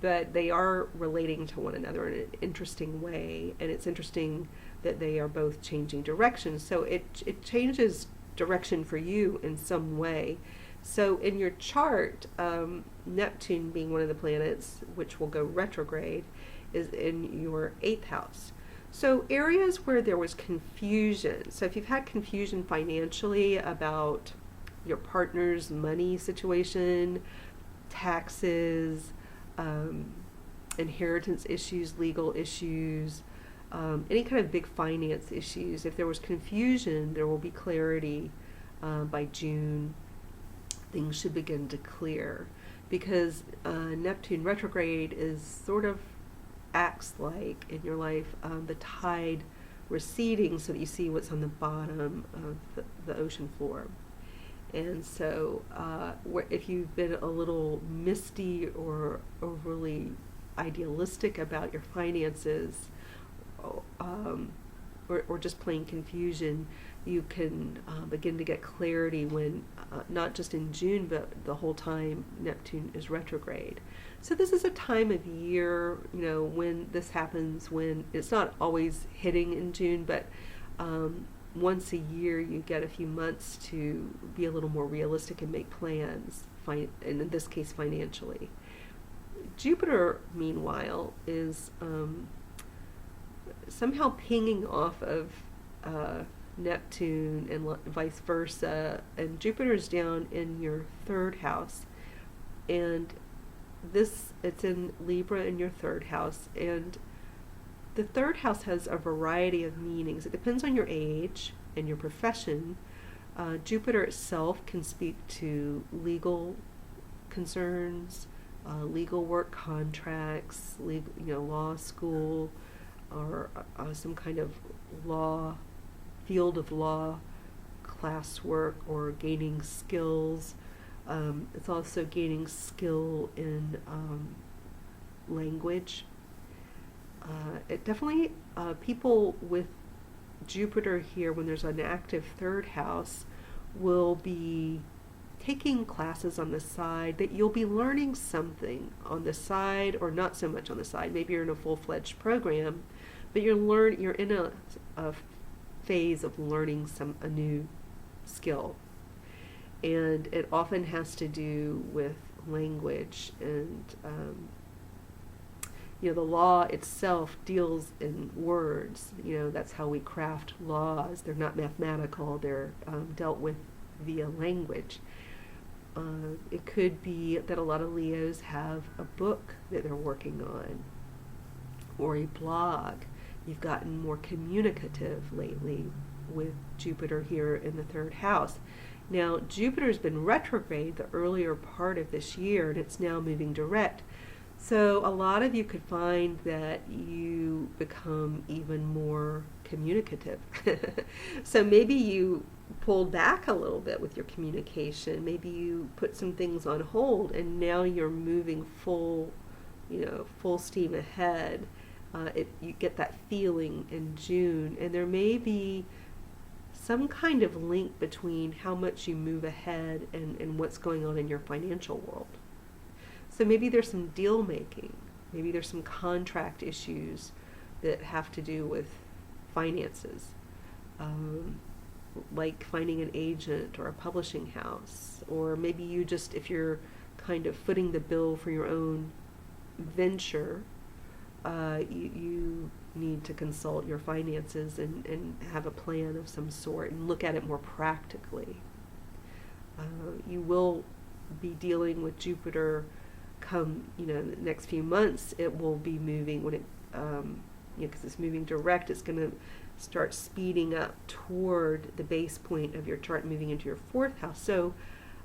but they are relating to one another in an interesting way. And it's interesting that they are both changing directions. So it changes direction for you in some way. So in your chart, Neptune being one of the planets which will go retrograde is in your 8th house. So areas where there was confusion, so if you've had confusion financially about your partner's money situation, taxes, inheritance issues, legal issues, any kind of big finance issues, if there was confusion, there will be clarity by June. Things should begin to clear because Neptune retrograde is sort of acts like in your life the tide receding so that you see what's on the bottom of the ocean floor. And so if you've been a little misty or overly idealistic about your finances, or just plain confusion, you can begin to get clarity when, not just in June, but the whole time Neptune is retrograde. So this is a time of year, when this happens, when it's not always hitting in June, but Once a year, you get a few months to be a little more realistic and make plans, and in this case, financially. Jupiter, meanwhile, is somehow pinging off of Neptune and vice versa, and Jupiter's down in your third house, and it's in Libra in your third house, and the third house has a variety of meanings. It depends on your age and your profession. Jupiter itself can speak to legal concerns, legal work, contracts, law school, or some kind of law, field of law, classwork, or gaining skills. It's also gaining skill in language. It definitely, people with Jupiter here, when there's an active third house, will be taking classes on the side, that you'll be learning something on the side, or not so much on the side. Maybe you're in a full-fledged program, but you're in a phase of learning a new skill. And it often has to do with language, and the law itself deals in words. That's how we craft laws. They're not mathematical. They're dealt with via language. It could be that a lot of Leos have a book that they're working on, or a blog. You've gotten more communicative lately with Jupiter here in the third house. Now, Jupiter's been retrograde the earlier part of this year, and it's now moving direct. So a lot of you could find that you become even more communicative. So maybe you pulled back a little bit with your communication. Maybe you put some things on hold, and now you're moving full steam ahead. You get that feeling in June, and there may be some kind of link between how much you move ahead and what's going on in your financial world. So maybe there's some deal making. Maybe there's some contract issues that have to do with finances, like finding an agent or a publishing house. Or maybe you just, if you're kind of footing the bill for your own venture, you need to consult your finances and have a plan of some sort and look at it more practically. You will be dealing with Jupiter come, the next few months. It will be moving when it, because it's moving direct, it's going to start speeding up toward the base point of your chart, moving into your fourth house. So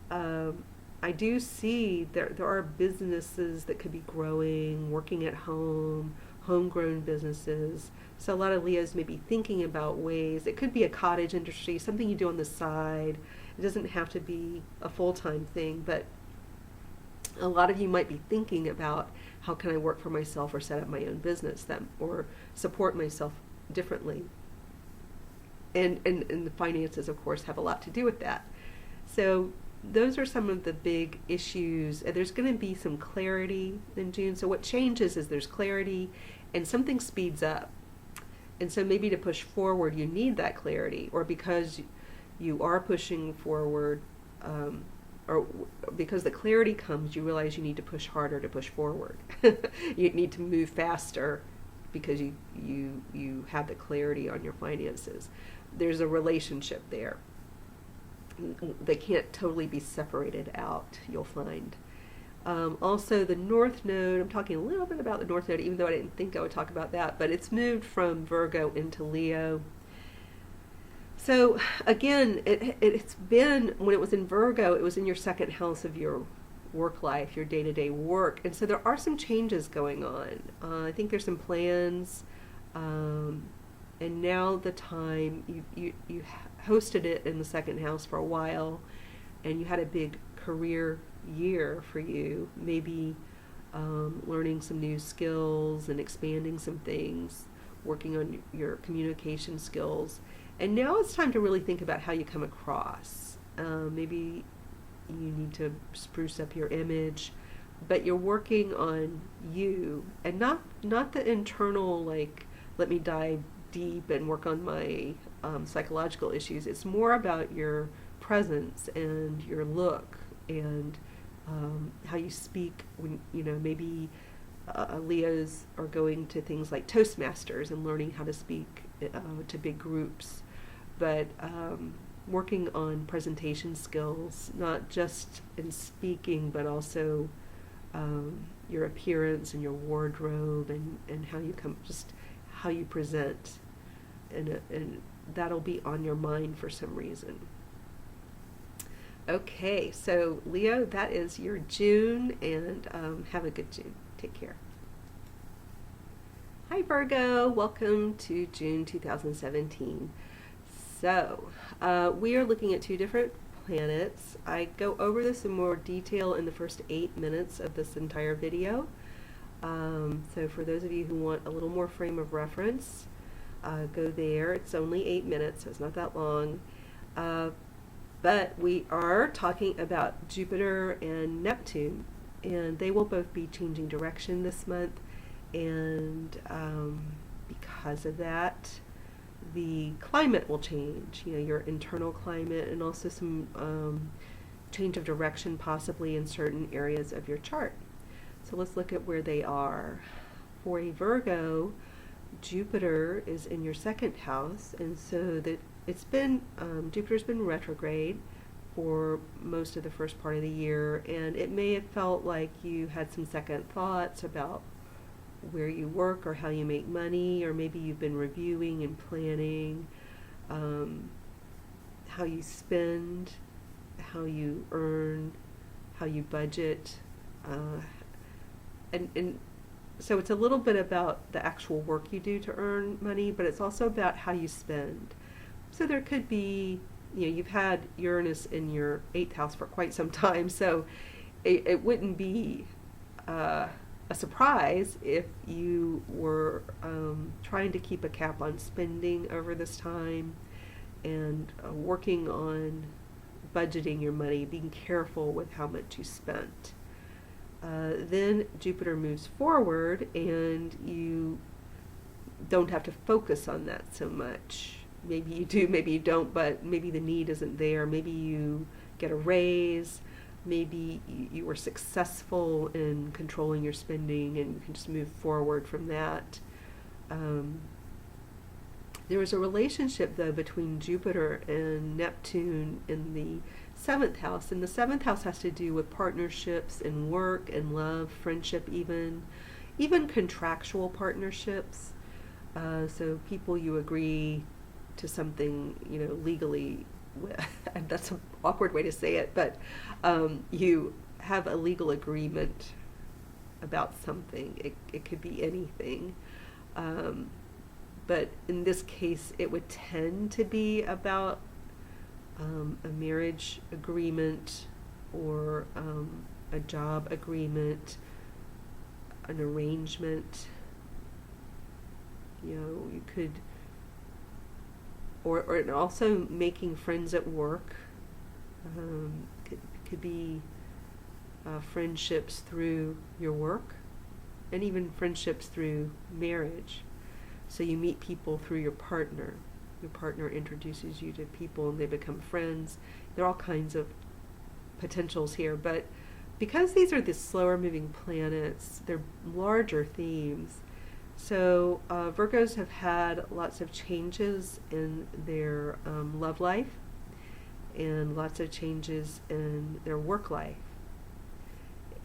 I do see there are businesses that could be growing, working at home, homegrown businesses. So a lot of Leos may be thinking about ways. It could be a cottage industry, something you do on the side. It doesn't have to be a full-time thing, but a lot of you might be thinking about, how can I work for myself or set up my own business, or support myself differently. And the finances, of course, have a lot to do with that. So those are some of the big issues. There's going to be some clarity in June. So what changes is there's clarity and something speeds up. And so maybe to push forward, you need that clarity, or because you are pushing forward, or because the clarity comes, you realize you need to push harder to push forward. You need to move faster because you have the clarity on your finances. There's a relationship there. They can't totally be separated out, you'll find. Also, the North Node, I'm talking a little bit about the North Node, even though I didn't think I would talk about that, but it's moved from Virgo into Leo. So again, it's been, when it was in Virgo, it was in your second house of your work life, your day-to-day work. And so there are some changes going on. I think there's some plans, and now the time, you hosted it in the second house for a while, and you had a big career year for you, maybe learning some new skills and expanding some things, working on your communication skills. And now it's time to really think about how you come across. Maybe you need to spruce up your image, but you're working on you, and not the internal, like, let me dive deep and work on my psychological issues. It's more about your presence and your look and how you speak when, maybe Leos are going to things like Toastmasters and learning how to speak to big groups. But working on presentation skills, not just in speaking, but also your appearance and your wardrobe and how you just how you present, and that'll be on your mind for some reason. Okay, so Leo, that is your June, and have a good June. Take care. Hi Virgo, welcome to June 2017. So, we are looking at 2 different planets. I go over this in more detail in the first 8 minutes of this entire video. So for those of you who want a little more frame of reference, go there. It's only 8 minutes, so it's not that long. But we are talking about Jupiter and Neptune, and they will both be changing direction this month. And because of that, the climate will change, your internal climate, and also some change of direction possibly in certain areas of your chart. So let's look at where they are. For a Virgo, Jupiter is in your 2nd house, and so that it's been, Jupiter's been retrograde for most of the first part of the year, and it may have felt like you had some second thoughts about where you work or how you make money, or maybe you've been reviewing and planning how you spend, how you earn, how you budget, and so it's a little bit about the actual work you do to earn money, but it's also about how you spend. So there could be, you've had Uranus in your 8th house for quite some time, so it wouldn't be a surprise if you were trying to keep a cap on spending over this time, and working on budgeting your money, being careful with how much you spent. Then Jupiter moves forward, and you don't have to focus on that so much. Maybe you do, maybe you don't, but maybe the need isn't there. Maybe you get a raise. Maybe you were successful in controlling your spending, and you can just move forward from that. There was a relationship, though, between Jupiter and Neptune in the 7th house, and the 7th house has to do with partnerships and work and love, friendship, even contractual partnerships. So people you agree to something, legally with, and that's an awkward way to say it, but you have a legal agreement about something. It could be anything. But in this case, it would tend to be about a marriage agreement, or a job agreement, an arrangement. You could, or also making friends at work. Could be friendships through your work, and even friendships through marriage. So you meet people through your partner. Your partner introduces you to people, and they become friends. There are all kinds of potentials here, but because these are the slower moving planets, they're larger themes. So Virgos have had lots of changes in their love life, and lots of changes in their work life.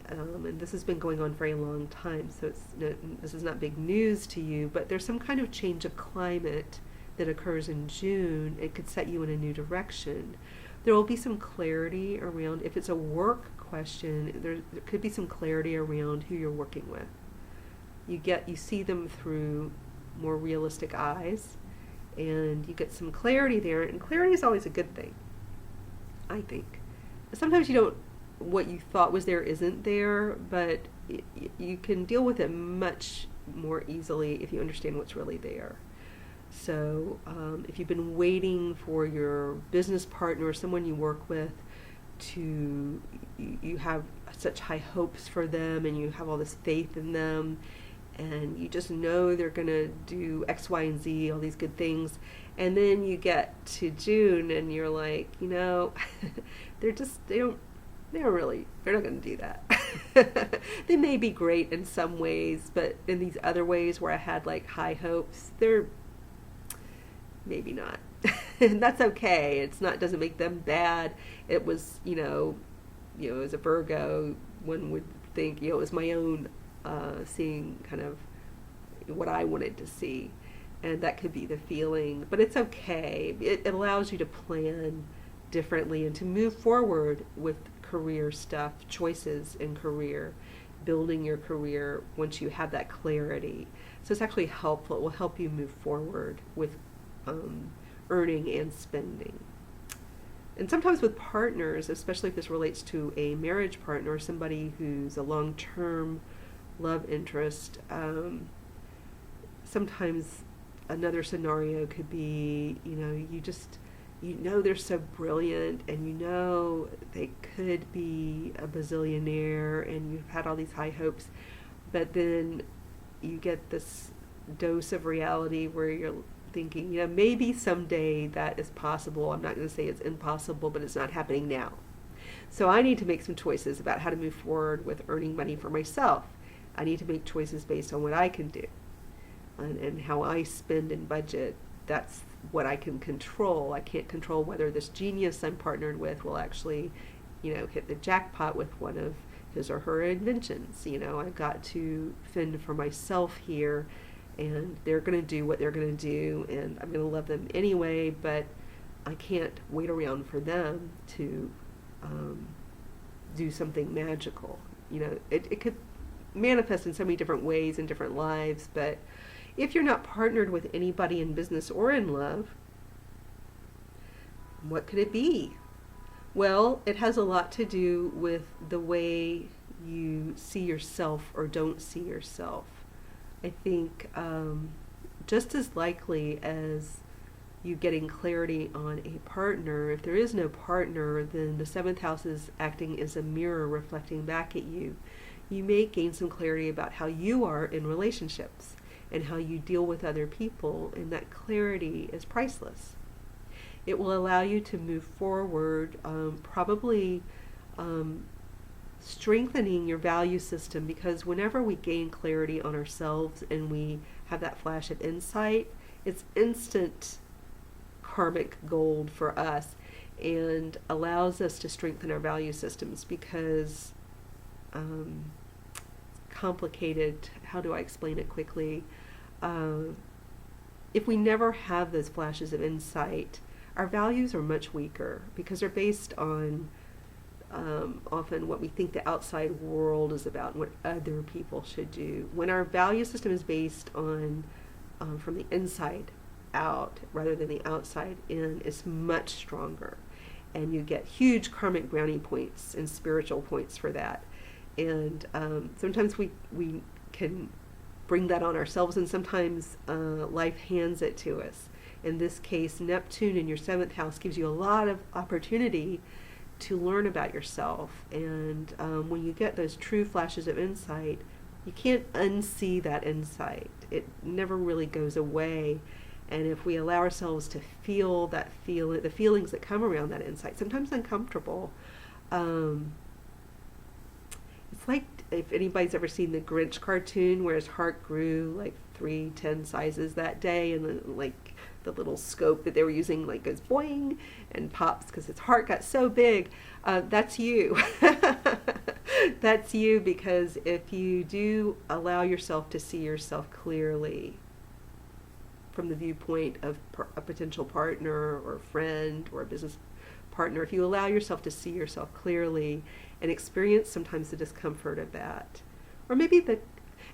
And this has been going on for a long time, so this is not big news to you, but there's some kind of change of climate that occurs in June. It could set you in a new direction. There will be some clarity around, if it's a work question, there could be some clarity around who you're working with. You see them through more realistic eyes, and you get some clarity there, and clarity is always a good thing, I think. Sometimes what you thought was there isn't there, but you can deal with it much more easily if you understand what's really there. So if you've been waiting for your business partner or someone you work with you have such high hopes for them, and you have all this faith in them, and you just know they're going to do X, Y, and Z, all these good things. And then you get to June and you're like, they're not going to do that. They may be great in some ways, but in these other ways where I had like high hopes, they're maybe not. And that's okay. Doesn't make them bad. It was, as a Virgo, one would think, it was my own seeing kind of what I wanted to see. And that could be the feeling, but it's okay. It allows you to plan differently and to move forward with career stuff, choices in career, building your career once you have that clarity. So it's actually helpful. It will help you move forward with earning and spending. And sometimes with partners, especially if this relates to a marriage partner, somebody who's a long-term love interest, sometimes another scenario could be, they're so brilliant and they could be a bazillionaire and you've had all these high hopes, but then you get this dose of reality where you're thinking, maybe someday that is possible. I'm not going to say it's impossible, but it's not happening now. So I need to make some choices about how to move forward with earning money for myself. I need to make choices based on what I can do and how I spend and budget. That's what I can control. I can't control whether this genius I'm partnered with will actually, hit the jackpot with one of his or her inventions. I've got to fend for myself here, and they're going to do what they're going to do, and I'm going to love them anyway, but I can't wait around for them to do something magical. It could manifest in so many different ways in different lives, but if you're not partnered with anybody in business or in love, what could it be? Well, it has a lot to do with the way you see yourself or don't see yourself. I think just as likely as you getting clarity on a partner, if there is no partner, then the 7th house is acting as a mirror reflecting back at you. You may gain some clarity about how you are in relationships and how you deal with other people, and that clarity is priceless. It will allow you to move forward, probably strengthening your value system, because whenever we gain clarity on ourselves and we have that flash of insight, it's instant karmic gold for us and allows us to strengthen our value systems, because complicated. How do I explain it quickly? If we never have those flashes of insight, our values are much weaker because they're based on often what we think the outside world is about and what other people should do. When our value system is based on from the inside out rather than the outside in, it's much stronger. And you get huge karmic brownie points and spiritual points for that. And sometimes we can bring that on ourselves, and sometimes life hands it to us. In this case, Neptune in your 7th house gives you a lot of opportunity to learn about yourself. And when you get those true flashes of insight, you can't unsee that insight. It never really goes away. And if we allow ourselves to feel the feelings that come around that insight, sometimes uncomfortable, it's like if anybody's ever seen the Grinch cartoon where his heart grew like 3-10 sizes that day, and then like the little scope that they were using like goes boing and pops because his heart got so big. That's you. That's you, because if you do allow yourself to see yourself clearly from the viewpoint of a potential partner or friend or a business partner, if you allow yourself to see yourself clearly and experience sometimes the discomfort of that, or maybe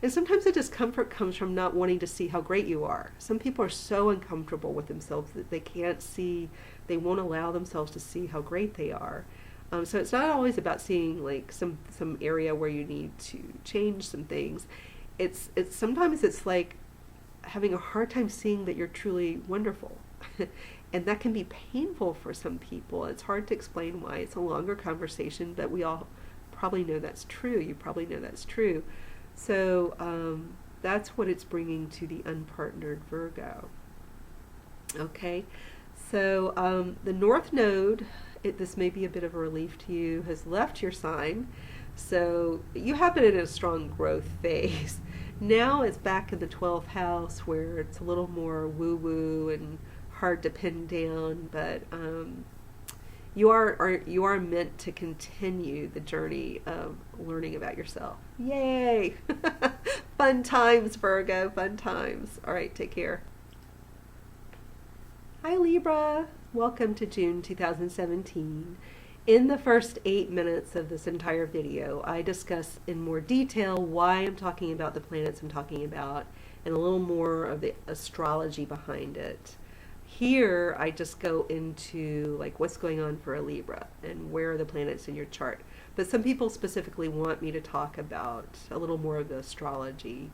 and sometimes the discomfort comes from not wanting to see how great you are. Some people are so uncomfortable with themselves that they can't see, they won't allow themselves to see how great they are. So it's not always about seeing like some area where you need to change some things. It's sometimes it's like having a hard time seeing that you're truly wonderful. And that can be painful for some people. It's hard to explain why. It's a longer conversation, but we all probably know that's true. You probably know that's true. So That's what it's bringing to the unpartnered Virgo. Okay, so the North Node, this may be a bit of a relief to you, has left your sign. So you have been in a strong growth phase. Now it's back in the 12th house where it's a little more woo-woo and hard to pin down, but you are meant to continue the journey of learning about yourself. Yay! Fun times, Virgo, fun times. All right, take care. Hi, Libra. Welcome to June 2017. In the first 8 minutes of this entire video, I discuss in more detail why I'm talking about the planets I'm talking about and a little more of the astrology behind it. Here, I just go into like what's going on for a Libra and where are the planets in your chart. But some people specifically want me to talk about a little more of the astrology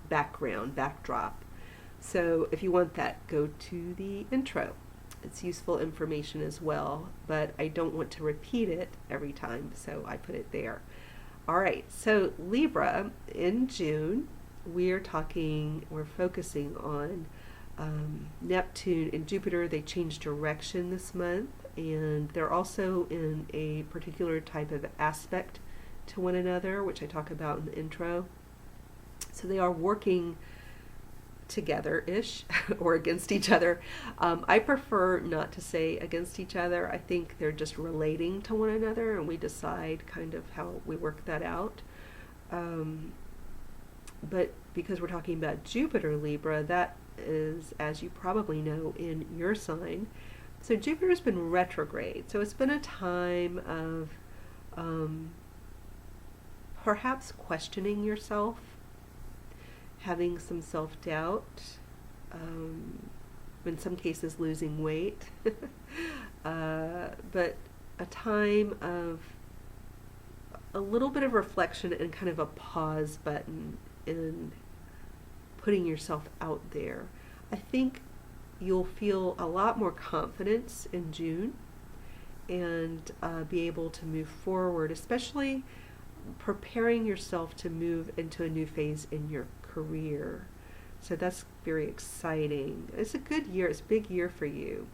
backdrop. So if you want that, go to the intro. It's useful information as well, but I don't want to repeat it every time, so I put it there. All right, so Libra, in June, we're focusing on Neptune and Jupiter. They change direction this month, and they're also in a particular type of aspect to one another, which I talk about in the intro. So they are working together-ish or against each other. I prefer not to say against each other. I think they're just relating to one another, and we decide kind of how we work that out. But because we're talking about Jupiter, Libra, that is, as you probably know, in your sign. So Jupiter's been retrograde. So it's been a time of perhaps questioning yourself, having some self-doubt, in some cases losing weight, but a time of a little bit of reflection and kind of a pause button in putting yourself out there. I think you'll feel a lot more confidence in June and be able to move forward, especially preparing yourself to move into a new phase in your career. So that's very exciting. It's a good year. It's a big year for you.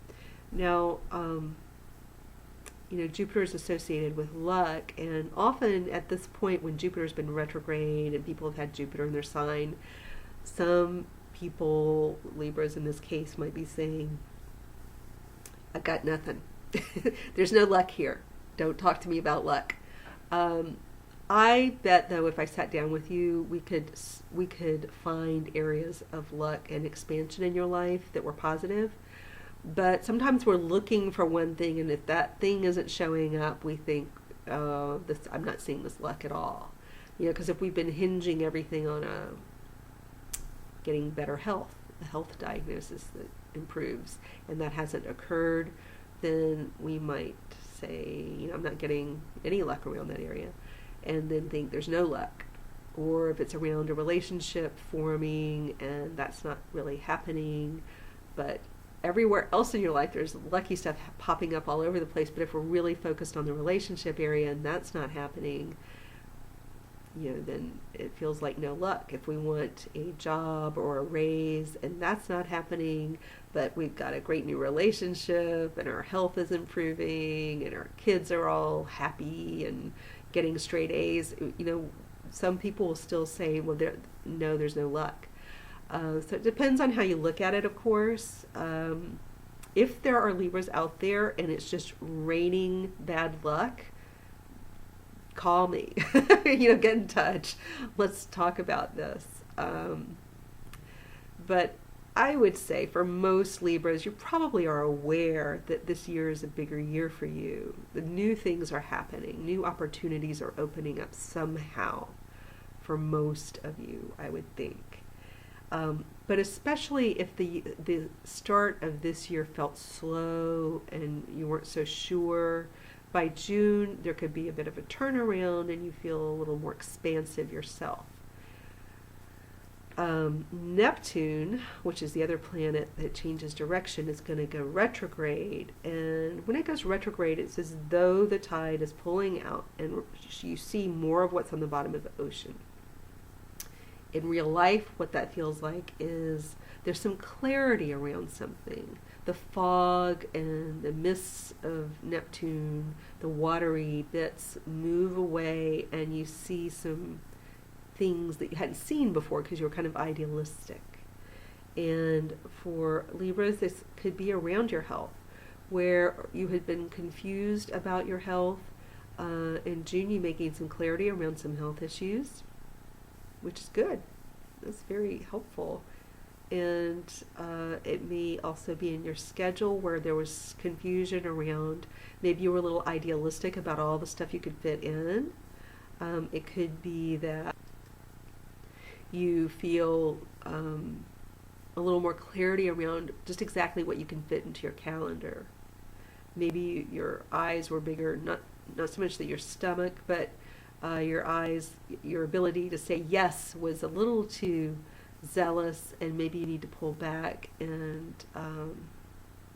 Now, Jupiter is associated with luck, and often at this point when Jupiter's been retrograde and people have had Jupiter in their sign, some people, Libras in this case, might be saying, I got nothing. There's no luck here. Don't talk to me about luck. I bet, though, if I sat down with you, we could find areas of luck and expansion in your life that were positive. But sometimes we're looking for one thing, and if that thing isn't showing up, we think, I'm not seeing this luck at all. Because if we've been hinging everything on getting better health, a health diagnosis that improves, and that hasn't occurred, then we might say, I'm not getting any luck around that area, and then think there's no luck. Or if it's around a relationship forming and that's not really happening, but everywhere else in your life there's lucky stuff popping up all over the place, but if we're really focused on the relationship area and that's not happening, then it feels like no luck. If we want a job or a raise and that's not happening, but we've got a great new relationship and our health is improving and our kids are all happy and getting straight A's, some people will still say, well, there's no luck. So it depends on how you look at it, of course. If there are Libras out there and it's just raining bad luck, call me. Get in touch. Let's talk about this. But I would say for most Libras, you probably are aware that this year is a bigger year for you. The new things are happening. New opportunities are opening up somehow for most of you, I would think. But especially if the start of this year felt slow and you weren't so sure, by June there could be a bit of a turnaround and you feel a little more expansive yourself. Neptune, which is the other planet that changes direction, is going to go retrograde. And when it goes retrograde, it's as though the tide is pulling out and you see more of what's on the bottom of the ocean. In real life, what that feels like is there's some clarity around something. The fog and the mists of Neptune, the watery bits move away, and you see some things that you hadn't seen before because you were kind of idealistic. And for Libras, this could be around your health, where you had been confused about your health. In June, you may gain some clarity around some health issues, which is good. That's very helpful. And it may also be in your schedule where there was confusion around, maybe you were a little idealistic about all the stuff you could fit in. It could be that you feel a little more clarity around just exactly what you can fit into your calendar. Maybe your eyes were bigger, not so much that your stomach, but your eyes, your ability to say yes was a little too zealous, and maybe you need to pull back and,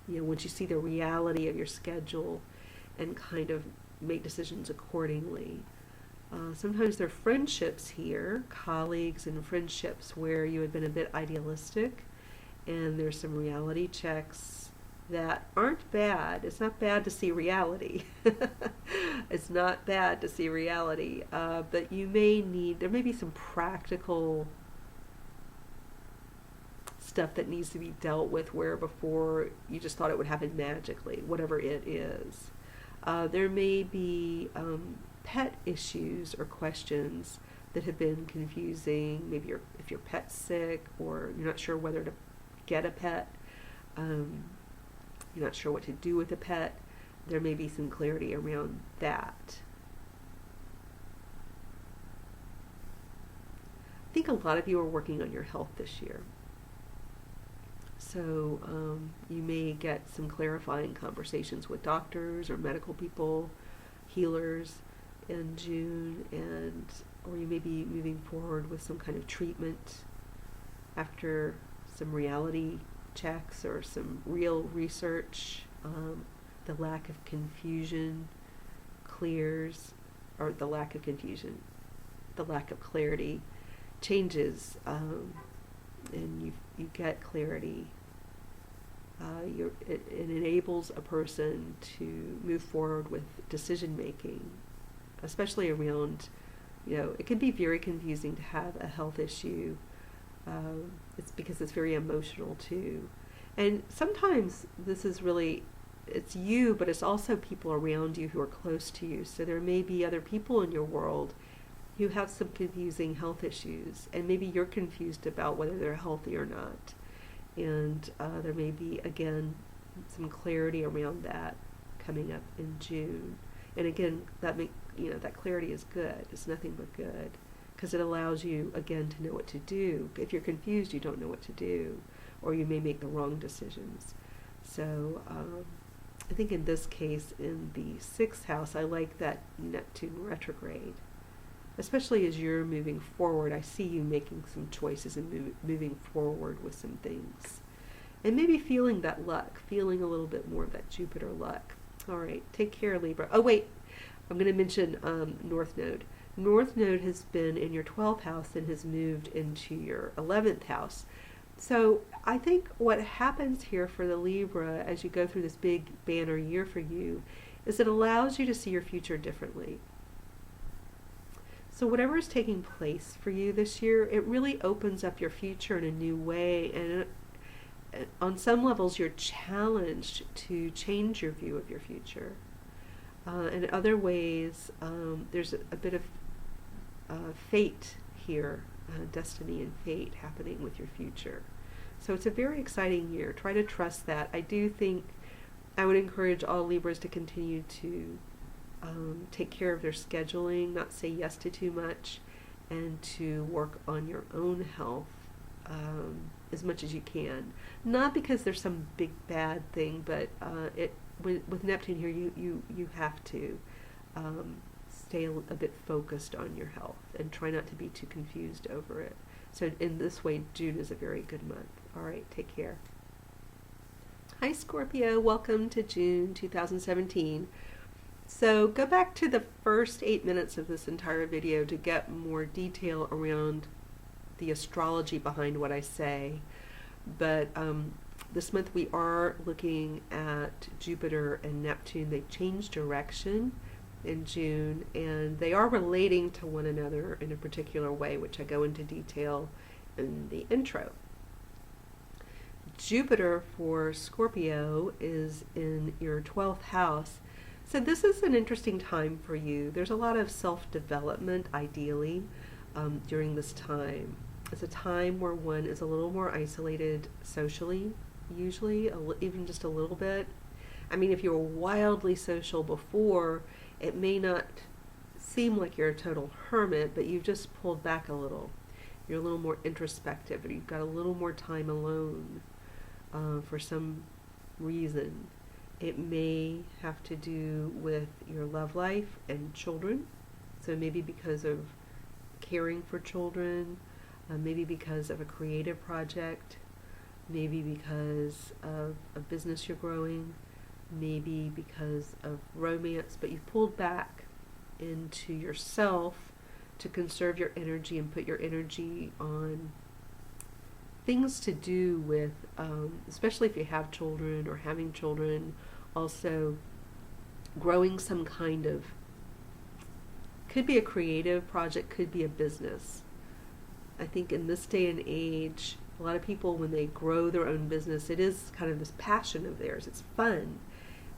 once you see the reality of your schedule and kind of make decisions accordingly. Sometimes there are friendships here, colleagues and friendships where you had been a bit idealistic, and there's some reality checks that aren't bad. It's not bad to see reality. It's not bad to see reality, but there may be some practical stuff that needs to be dealt with where before you just thought it would happen magically, whatever it is. There may be pet issues or questions that have been confusing. Maybe if your pet's sick, or you're not sure whether to get a pet, you're not sure what to do with a pet, there may be some clarity around that. I think a lot of you are working on your health this year. So you may get some clarifying conversations with doctors or medical people, healers in June, or you may be moving forward with some kind of treatment after some reality checks or some real research. The lack of confusion clears, or the lack of clarity changes, and you get clarity. It enables a person to move forward with decision making, especially around, it can be very confusing to have a health issue. It's because it's very emotional too. And sometimes this is really, it's you, but it's also people around you who are close to you. So there may be other people in your world who have some confusing health issues, and maybe you're confused about whether they're healthy or not. And there may be, again, some clarity around that coming up in June. And again, that clarity is good. It's nothing but good, because it allows you, again, to know what to do. If you're confused, you don't know what to do, or you may make the wrong decisions. So I think in this case, in the 6th house, I like that Neptune retrograde. Especially as you're moving forward, I see you making some choices and moving forward with some things. And maybe feeling that luck, feeling a little bit more of that Jupiter luck. All right, take care, Libra. Oh, wait, I'm going to mention North Node. North Node has been in your 12th house and has moved into your 11th house. So I think what happens here for the Libra as you go through this big banner year for you is it allows you to see your future differently. So whatever is taking place for you this year, it really opens up your future in a new way. And on some levels, you're challenged to change your view of your future. In other ways, there's a bit of fate here, destiny and fate happening with your future. So it's a very exciting year. Try to trust that. I do think I would encourage all Libras to continue to take care of their scheduling, not say yes to too much, and to work on your own health as much as you can. Not because there's some big bad thing, but with Neptune here, you have to stay a bit focused on your health and try not to be too confused over it. So in this way, June is a very good month. All right, take care. Hi Scorpio, welcome to June 2017. So go back to the first 8 minutes of this entire video to get more detail around the astrology behind what I say. But this month we are looking at Jupiter and Neptune. They changed direction in June, and they are relating to one another in a particular way, which I go into detail in the intro. Jupiter for Scorpio is in your 12th house. So this is an interesting time for you. There's a lot of self-development, ideally, during this time. It's a time where one is a little more isolated socially, usually, even just a little bit. I mean, if you were wildly social before, it may not seem like you're a total hermit, but you've just pulled back a little. You're a little more introspective, or you've got a little more time alone for some reason. It may have to do with your love life and children. So maybe because of caring for children, maybe because of a creative project, maybe because of a business you're growing, maybe because of romance, but you've pulled back into yourself to conserve your energy and put your energy on things to do with, especially if you have children or having children, also growing some kind of, could be a creative project, could be a business. I think in this day and age, a lot of people, when they grow their own business, it is kind of this passion of theirs. It's fun.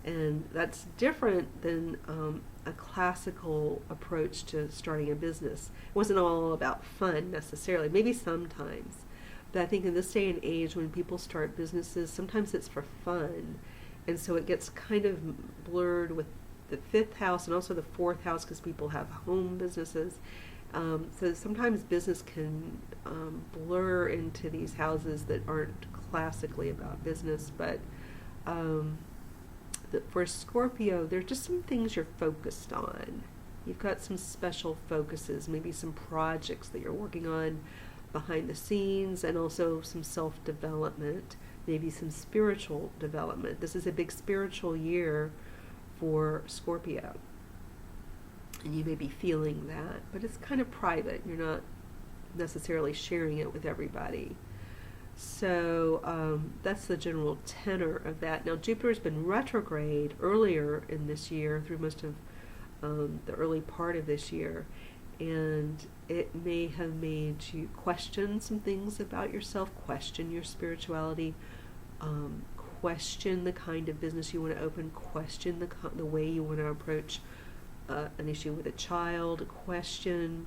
And that's different than a classical approach to starting a business. It wasn't all about fun necessarily, maybe sometimes. But I think in this day and age, when people start businesses, sometimes it's for fun. And so it gets kind of blurred with the 5th house and also the 4th house, because people have home businesses. So sometimes business can blur into these houses that aren't classically about business. But for Scorpio, there's just some things you're focused on. You've got some special focuses, maybe some projects that you're working on behind the scenes, and also some self-development, maybe some spiritual development. This is a big spiritual year for Scorpio, and you may be feeling that, but it's kind of private. You're not necessarily sharing it with everybody. So that's the general tenor of that. Now, Jupiter's been retrograde earlier in this year, through most of the early part of this year, and it may have made you question some things about yourself, question your spirituality, question the kind of business you want to open, question the way you want to approach an issue with a child, question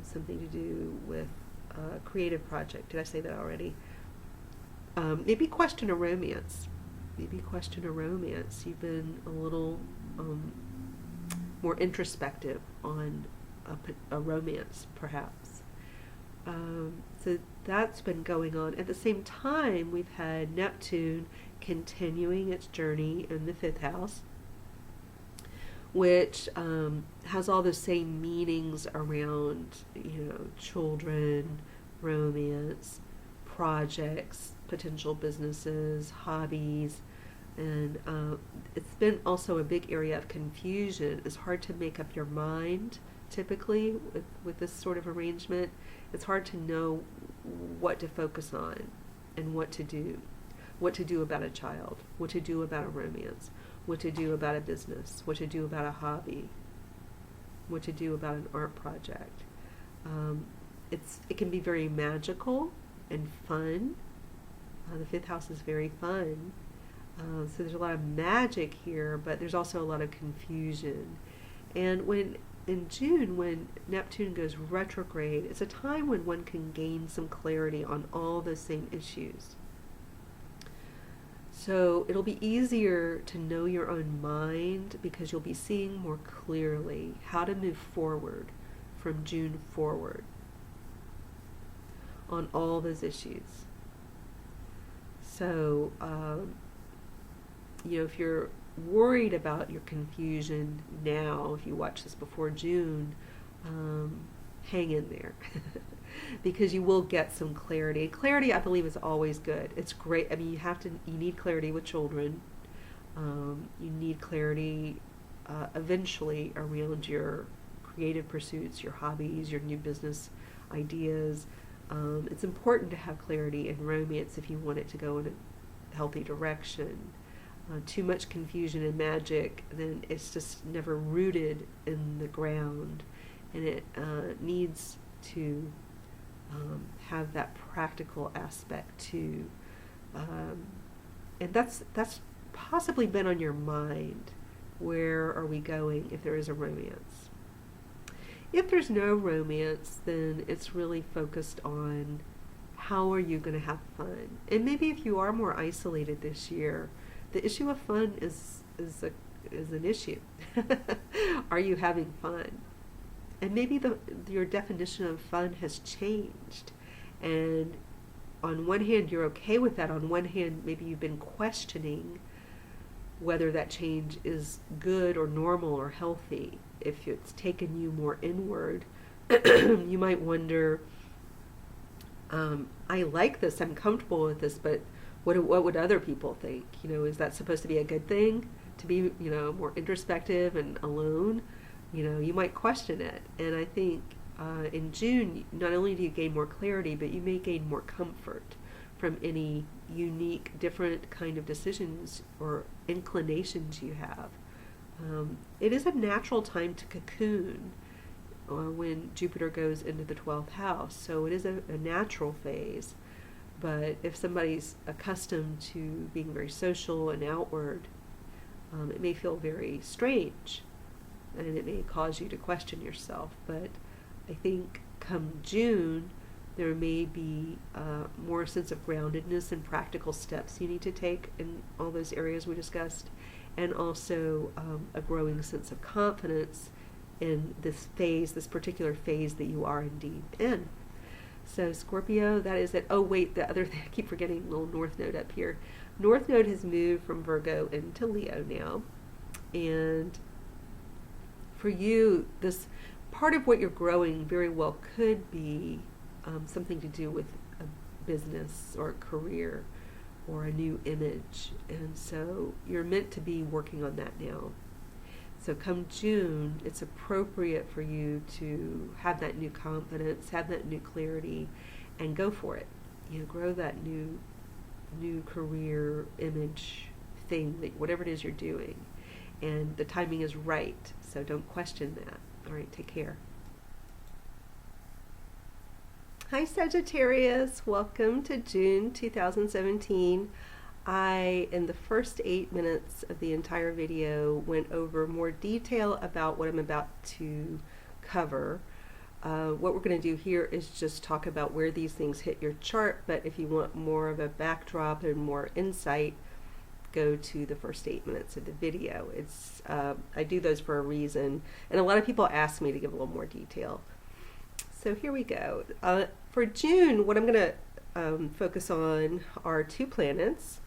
something to do with a creative project. Did I say that already? Maybe question a romance. Maybe question a romance. You've been a little more introspective on a romance, perhaps. So that's been going on. At the same time, we've had Neptune continuing its journey in the 5th house, which has all the same meanings around, children, romance, projects, potential businesses, hobbies, and it's been also a big area of confusion. It's hard to make up your mind, typically, with this sort of arrangement. It's hard to know what to focus on and what to do about a child, what to do about a romance, what to do about a business, what to do about a hobby, what to do about an art project. It can be very magical and fun. The 5th house is very fun. So there's a lot of magic here, but there's also a lot of confusion. And in June, when Neptune goes retrograde, it's a time when one can gain some clarity on all those same issues. So it'll be easier to know your own mind, because you'll be seeing more clearly how to move forward from June forward on all those issues. So, if you're worried about your confusion now, if you watch this before June, hang in there. Because you will get some clarity. Clarity, I believe, is always good. It's great. I mean, you need clarity with children. You need clarity eventually around your creative pursuits, your hobbies, your new business ideas. It's important to have clarity in romance if you want it to go in a healthy direction. Too much confusion and magic, then it's just never rooted in the ground, and it needs to have that practical aspect too. And that's possibly been on your mind. Where are we going if there is a romance? If there's no romance, then it's really focused on how are you going to have fun. And maybe if you are more isolated this year, the issue of fun is an issue. Are you having fun? And maybe your definition of fun has changed. And on one hand, you're okay with that. On one hand, maybe you've been questioning whether that change is good or normal or healthy. If it's taken you more inward, you might wonder, I like this, I'm comfortable with this, but what would other people think? Is that supposed to be a good thing? To be, more introspective and alone? You might question it. And I think in June, not only do you gain more clarity, but you may gain more comfort from any unique, different kind of decisions or inclinations you have. It is a natural time to cocoon when Jupiter goes into the 12th house, so it is a natural phase. But if somebody's accustomed to being very social and outward, it may feel very strange, and it may cause you to question yourself. But I think come June, there may be more sense of groundedness and practical steps you need to take in all those areas we discussed, and also a growing sense of confidence in this particular phase that you are indeed in. So Scorpio, that is it. Oh wait, the other thing, I keep forgetting, a little North Node up here. North Node has moved from Virgo into Leo now, and for you, this part of what you're growing very well could be something to do with a business or a career or a new image, and so you're meant to be working on that now. So come June, it's appropriate for you to have that new confidence, have that new clarity, and go for it. Grow that new career image thing, that whatever it is you're doing. And the timing is right, so don't question that. All right, take care. Hi Sagittarius, welcome to June 2017. In the first 8 minutes of the entire video, went over more detail about what I'm about to cover. What we're going to do here is just talk about where these things hit your chart, but if you want more of a backdrop and more insight, go to the first 8 minutes of the video. I do those for a reason, and a lot of people ask me to give a little more detail. So here we go. For June, what I'm going to focus on are 2 planets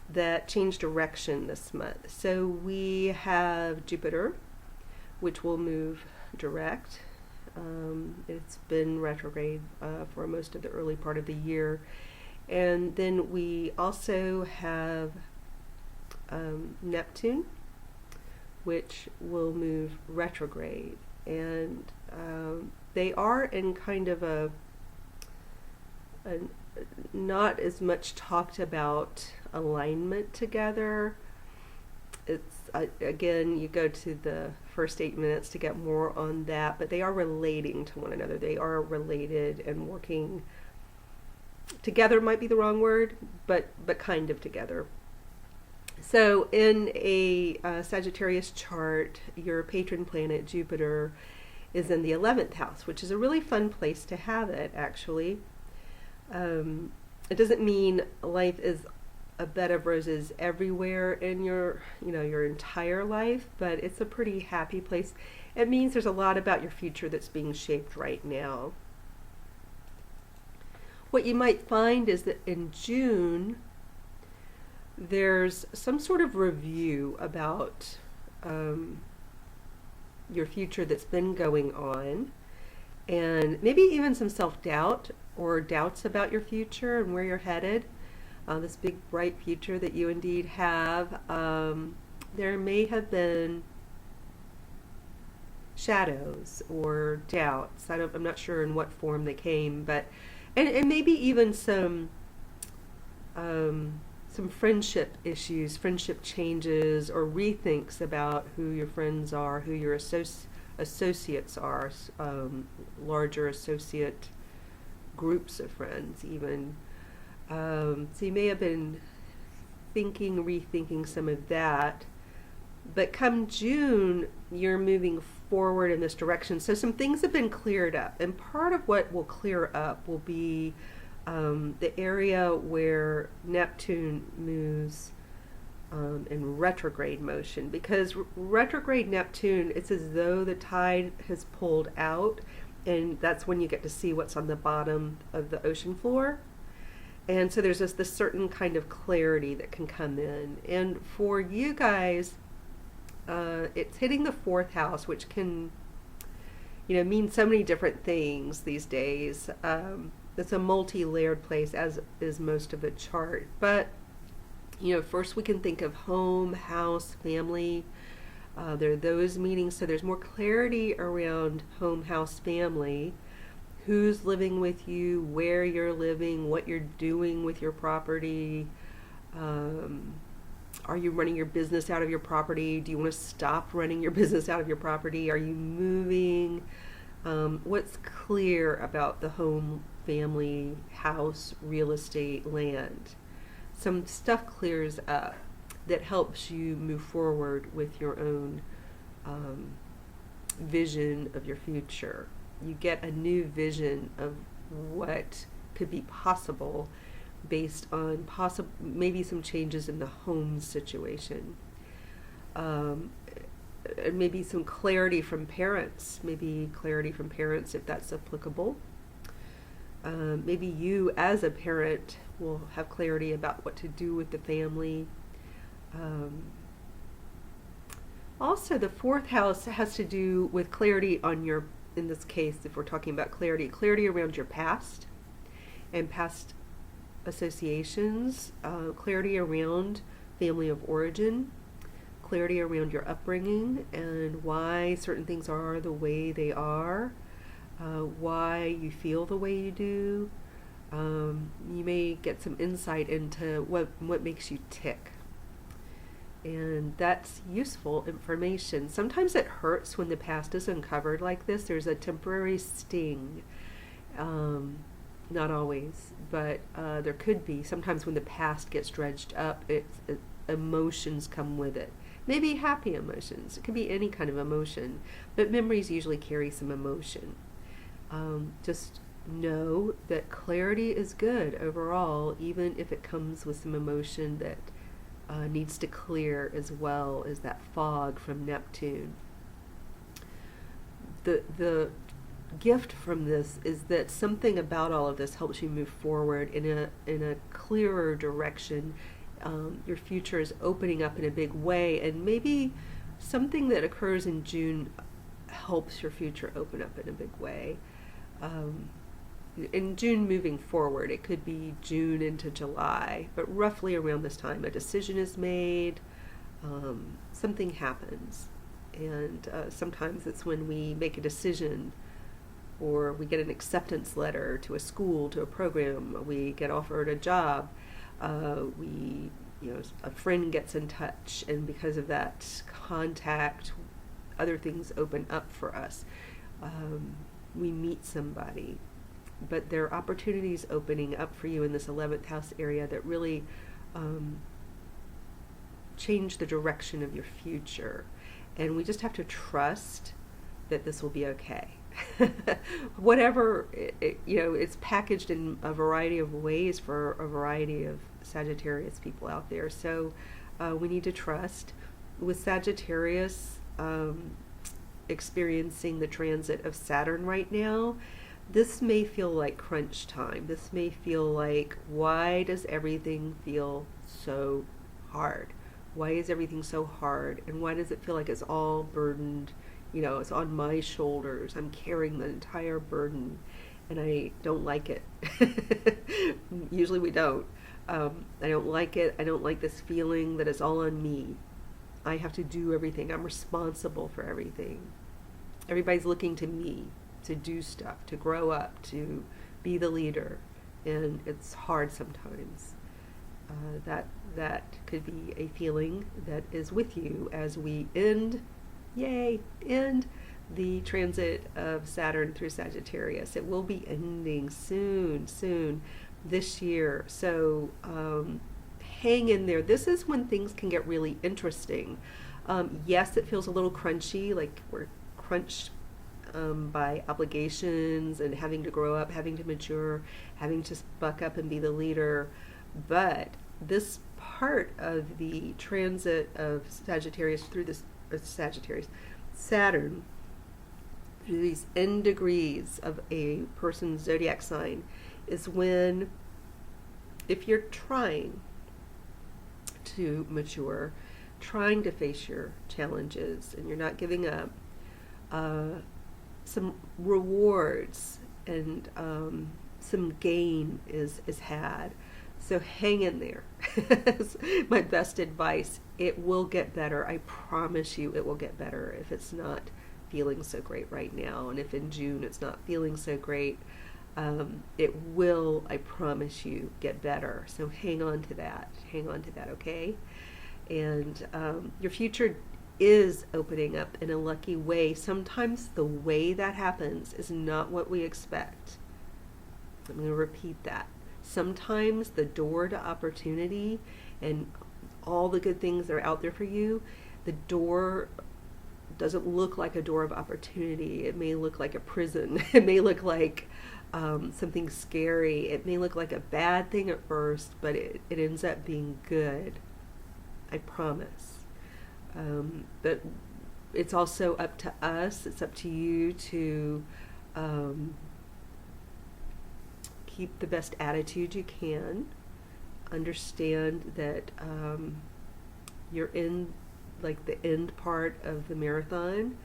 that change direction this month. So we have Jupiter, which will move direct. It's been retrograde for most of the early part of the year. And then we also have Neptune, which will move retrograde. And they are in kind of a not as much talked about alignment together. It's again, you go to the first 8 minutes to get more on that, but they are relating to one another. They are related and working together, might be the wrong word, but kind of together. So in a Sagittarius chart, your patron planet Jupiter is in the 11th house, which is a really fun place to have it, actually. It doesn't mean life is a bed of roses everywhere in your entire life, but it's a pretty happy place. It means there's a lot about your future that's being shaped right now. What you might find is that in June, there's some sort of review about your future that's been going on, and maybe even some self-doubt or doubts about your future and where you're headed. This big bright future that you indeed have. There may have been shadows or doubts. I'm not sure in what form they came, but and maybe even some friendship issues, friendship changes, or rethinks about who your friends are, who your associates are, larger associate groups of friends even. So you may have been rethinking some of that. But come June, you're moving forward in this direction. So some things have been cleared up. And part of what will clear up will be the area where Neptune moves in retrograde motion. Because retrograde Neptune, it's as though the tide has pulled out. And that's when you get to see what's on the bottom of the ocean floor. And so there's this certain kind of clarity that can come in. And for you guys, it's hitting the fourth house, which can, mean so many different things these days. It's a multi-layered place, as is most of the chart. But, first we can think of home, house, family. There are those meanings. So there's more clarity around home, house, family. Who's living with you, where you're living, what you're doing with your property. Are you running your business out of your property? Do you want to stop running your business out of your property? Are you moving? What's clear about the home, family, house, real estate, land? Some stuff clears up that helps you move forward with your own vision of your future. You get a new vision of what could be possible based on maybe some changes in the home situation. Maybe some clarity from parents, if that's applicable. Maybe you as a parent will have clarity about what to do with the family. Also, the fourth house has to do with clarity on in this case, if we're talking about clarity around your past and past associations, clarity around family of origin, clarity around your upbringing and why certain things are the way they are, why you feel the way you do. You may get some insight into what makes you tick. And that's useful information. Sometimes it hurts when the past is uncovered like this. There's a temporary sting. Not always, but there could be. Sometimes when the past gets dredged up, emotions come with it. Maybe happy emotions. It could be any kind of emotion. But memories usually carry some emotion. Just know that clarity is good overall, even if it comes with some emotion that needs to clear, as well as that fog from Neptune. The gift from this is that something about all of this helps you move forward in a clearer direction. Your future is opening up in a big way, and maybe something that occurs in June helps your future open up in a big way. In June moving forward, it could be June into July, but roughly around this time a decision is made, something happens, and sometimes it's when we make a decision or we get an acceptance letter to a school, to a program, we get offered a job, a friend gets in touch, and because of that contact, other things open up for us. We meet somebody. But there are opportunities opening up for you in this 11th house area that really change the direction of your future. And we just have to trust that this will be okay. Whatever, it's packaged in a variety of ways for a variety of Sagittarius people out there. So we need to trust. With Sagittarius experiencing the transit of Saturn right now, this may feel like crunch time. This may feel like, why does everything feel so hard? Why is everything so hard? And why does it feel like it's all burdened? It's on my shoulders. I'm carrying the entire burden, and I don't like it. Usually we don't. I don't like it. I don't like this feeling that it's all on me. I have to do everything. I'm responsible for everything. Everybody's looking to me to do stuff, to grow up, to be the leader, and it's hard sometimes. That could be a feeling that is with you as we end the transit of Saturn through Sagittarius. It will be ending soon this year. So hang in there. This is when things can get really interesting. Yes, it feels a little crunchy, like we're crunched by obligations and having to grow up, having to mature, having to buck up and be the leader. But this part of the transit of Sagittarius through this Saturn, through these end degrees of a person's zodiac sign, is when, if you're trying to mature, trying to face your challenges, and you're not giving up, some rewards and some gain is had. So hang in there. My best advice. It will get better. I promise you it will get better if it's not feeling so great right now. And if in June it's not feeling so great, it will, I promise you, get better. So hang on to that. Hang on to that, okay? And your future is opening up in a lucky way. Sometimes the way that happens is not what we expect. I'm going to repeat that. Sometimes the door to opportunity and all the good things that are out there for you, the door doesn't look like a door of opportunity. It may look like a prison. It may look like something scary. It may look like a bad thing at first, but it ends up being good. I promise. But it's also up to us. It's up to you to keep the best attitude you can. Understand that you're in like the end part of the marathon.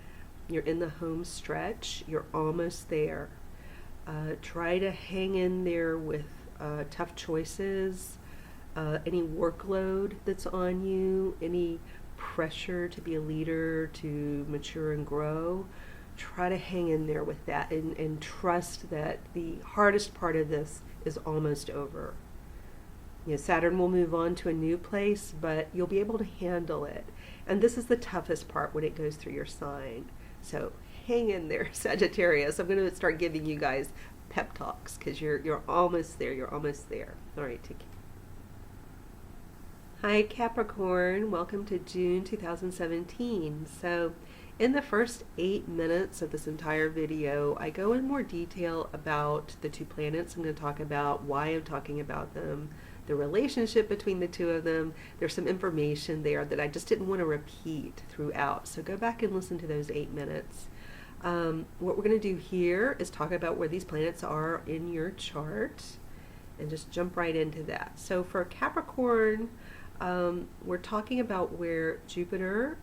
You're in the home stretch. You're almost there. Try to hang in there with tough choices, any workload that's on you, any pressure to be a leader, to mature and grow. Try to hang in there with that and trust that the hardest part of this is almost over. You know, Saturn will move on to a new place, but you'll be able to handle it. And this is the toughest part when it goes through your sign. So hang in there, Sagittarius. I'm going to start giving you guys pep talks because you're almost there. You're almost there. All right, take care. Hi, Capricorn. Welcome to June 2017. So in the first 8 minutes of this entire video, I go in more detail about the two planets. I'm going to talk about why I'm talking about them, the relationship between the two of them. There's some information there that I just didn't want to repeat throughout. So go back and listen to those 8 minutes. What we're going to do here is talk about where these planets are in your chart and just jump right into that. So for Capricorn, we're talking about where Jupiter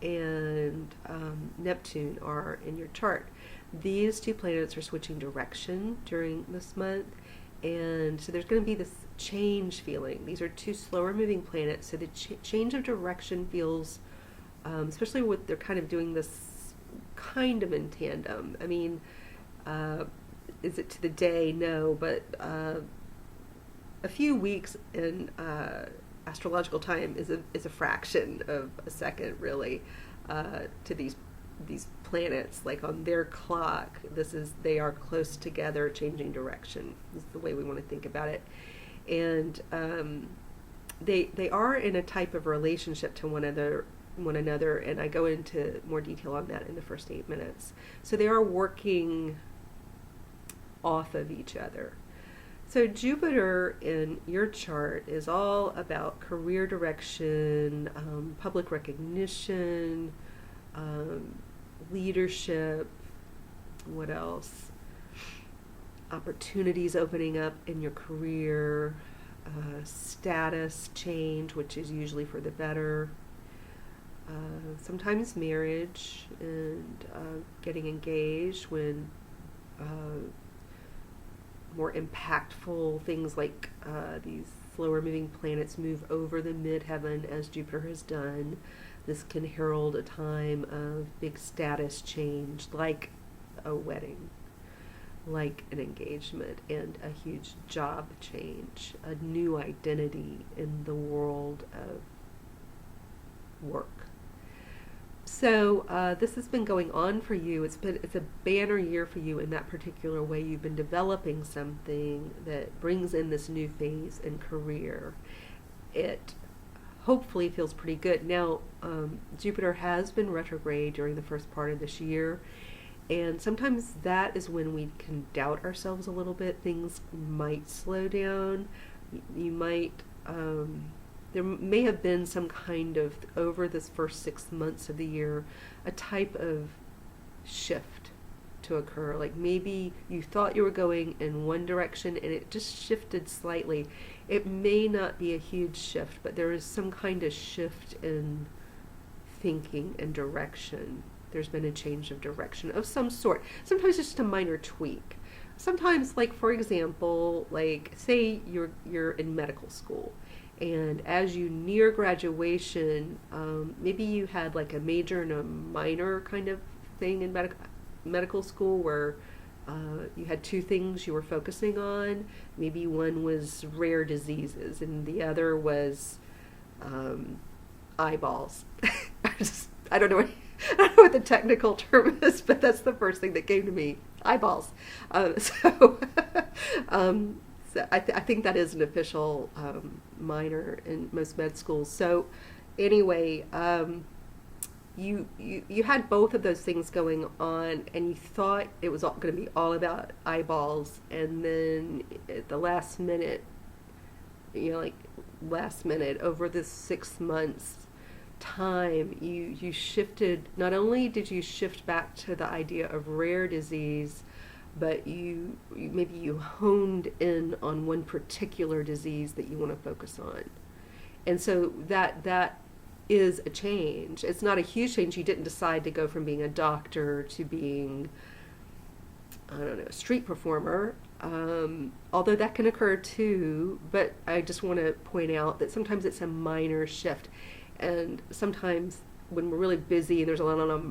and Neptune are in your chart. These two planets are switching direction during this month, and so there's going to be this change feeling. These are two slower moving planets, so the change of direction feels, especially with they're kind of doing this kind of in tandem. I mean, is it to the day? No, but a few weeks in astrological time is a fraction of a second, really, to these planets. Like on their clock, they are close together, changing direction. Is the way we want to think about it. And they are in a type of relationship to one another, and I go into more detail on that in the first 8 minutes. So they are working off of each other. So Jupiter in your chart is all about career direction, public recognition, leadership, what else? Opportunities opening up in your career, status change, which is usually for the better, sometimes marriage and getting engaged when more impactful things like these slower moving planets move over the midheaven as Jupiter has done. This can herald a time of big status change, like a wedding, like an engagement, and a huge job change, a new identity in the world of work. So this has been going on for you. It's a banner year for you in that particular way. You've been developing something that brings in this new phase in career. It hopefully feels pretty good. Now, Jupiter has been retrograde during the first part of this year, and sometimes that is when we can doubt ourselves a little bit. Things might slow down. You might, there may have been some kind of, over this first 6 months of the year, a type of shift to occur. Like maybe you thought you were going in one direction and it just shifted slightly. It may not be a huge shift, but there is some kind of shift in thinking and direction. There's been a change of direction of some sort. Sometimes it's just a minor tweak. Sometimes, like for example, like say you're in medical school, and as you near graduation, maybe you had like a major and a minor kind of thing in medical school where you had two things you were focusing on. Maybe one was rare diseases and the other was eyeballs. I don't know what the technical term is, but that's the first thing that came to me. Eyeballs. So I think that is an official minor in most med schools. So anyway, you had both of those things going on, and you thought it was going to be all about eyeballs, and then at the last minute, over this 6 months time, you shifted. Not only did you shift back to the idea of rare disease, but you honed in on one particular disease that you want to focus on. And so that is a change. It's not a huge change. You didn't decide to go from being a doctor to being, a street performer, although that can occur too. But I just want to point out that sometimes it's a minor shift. And sometimes when we're really busy and there's a lot on our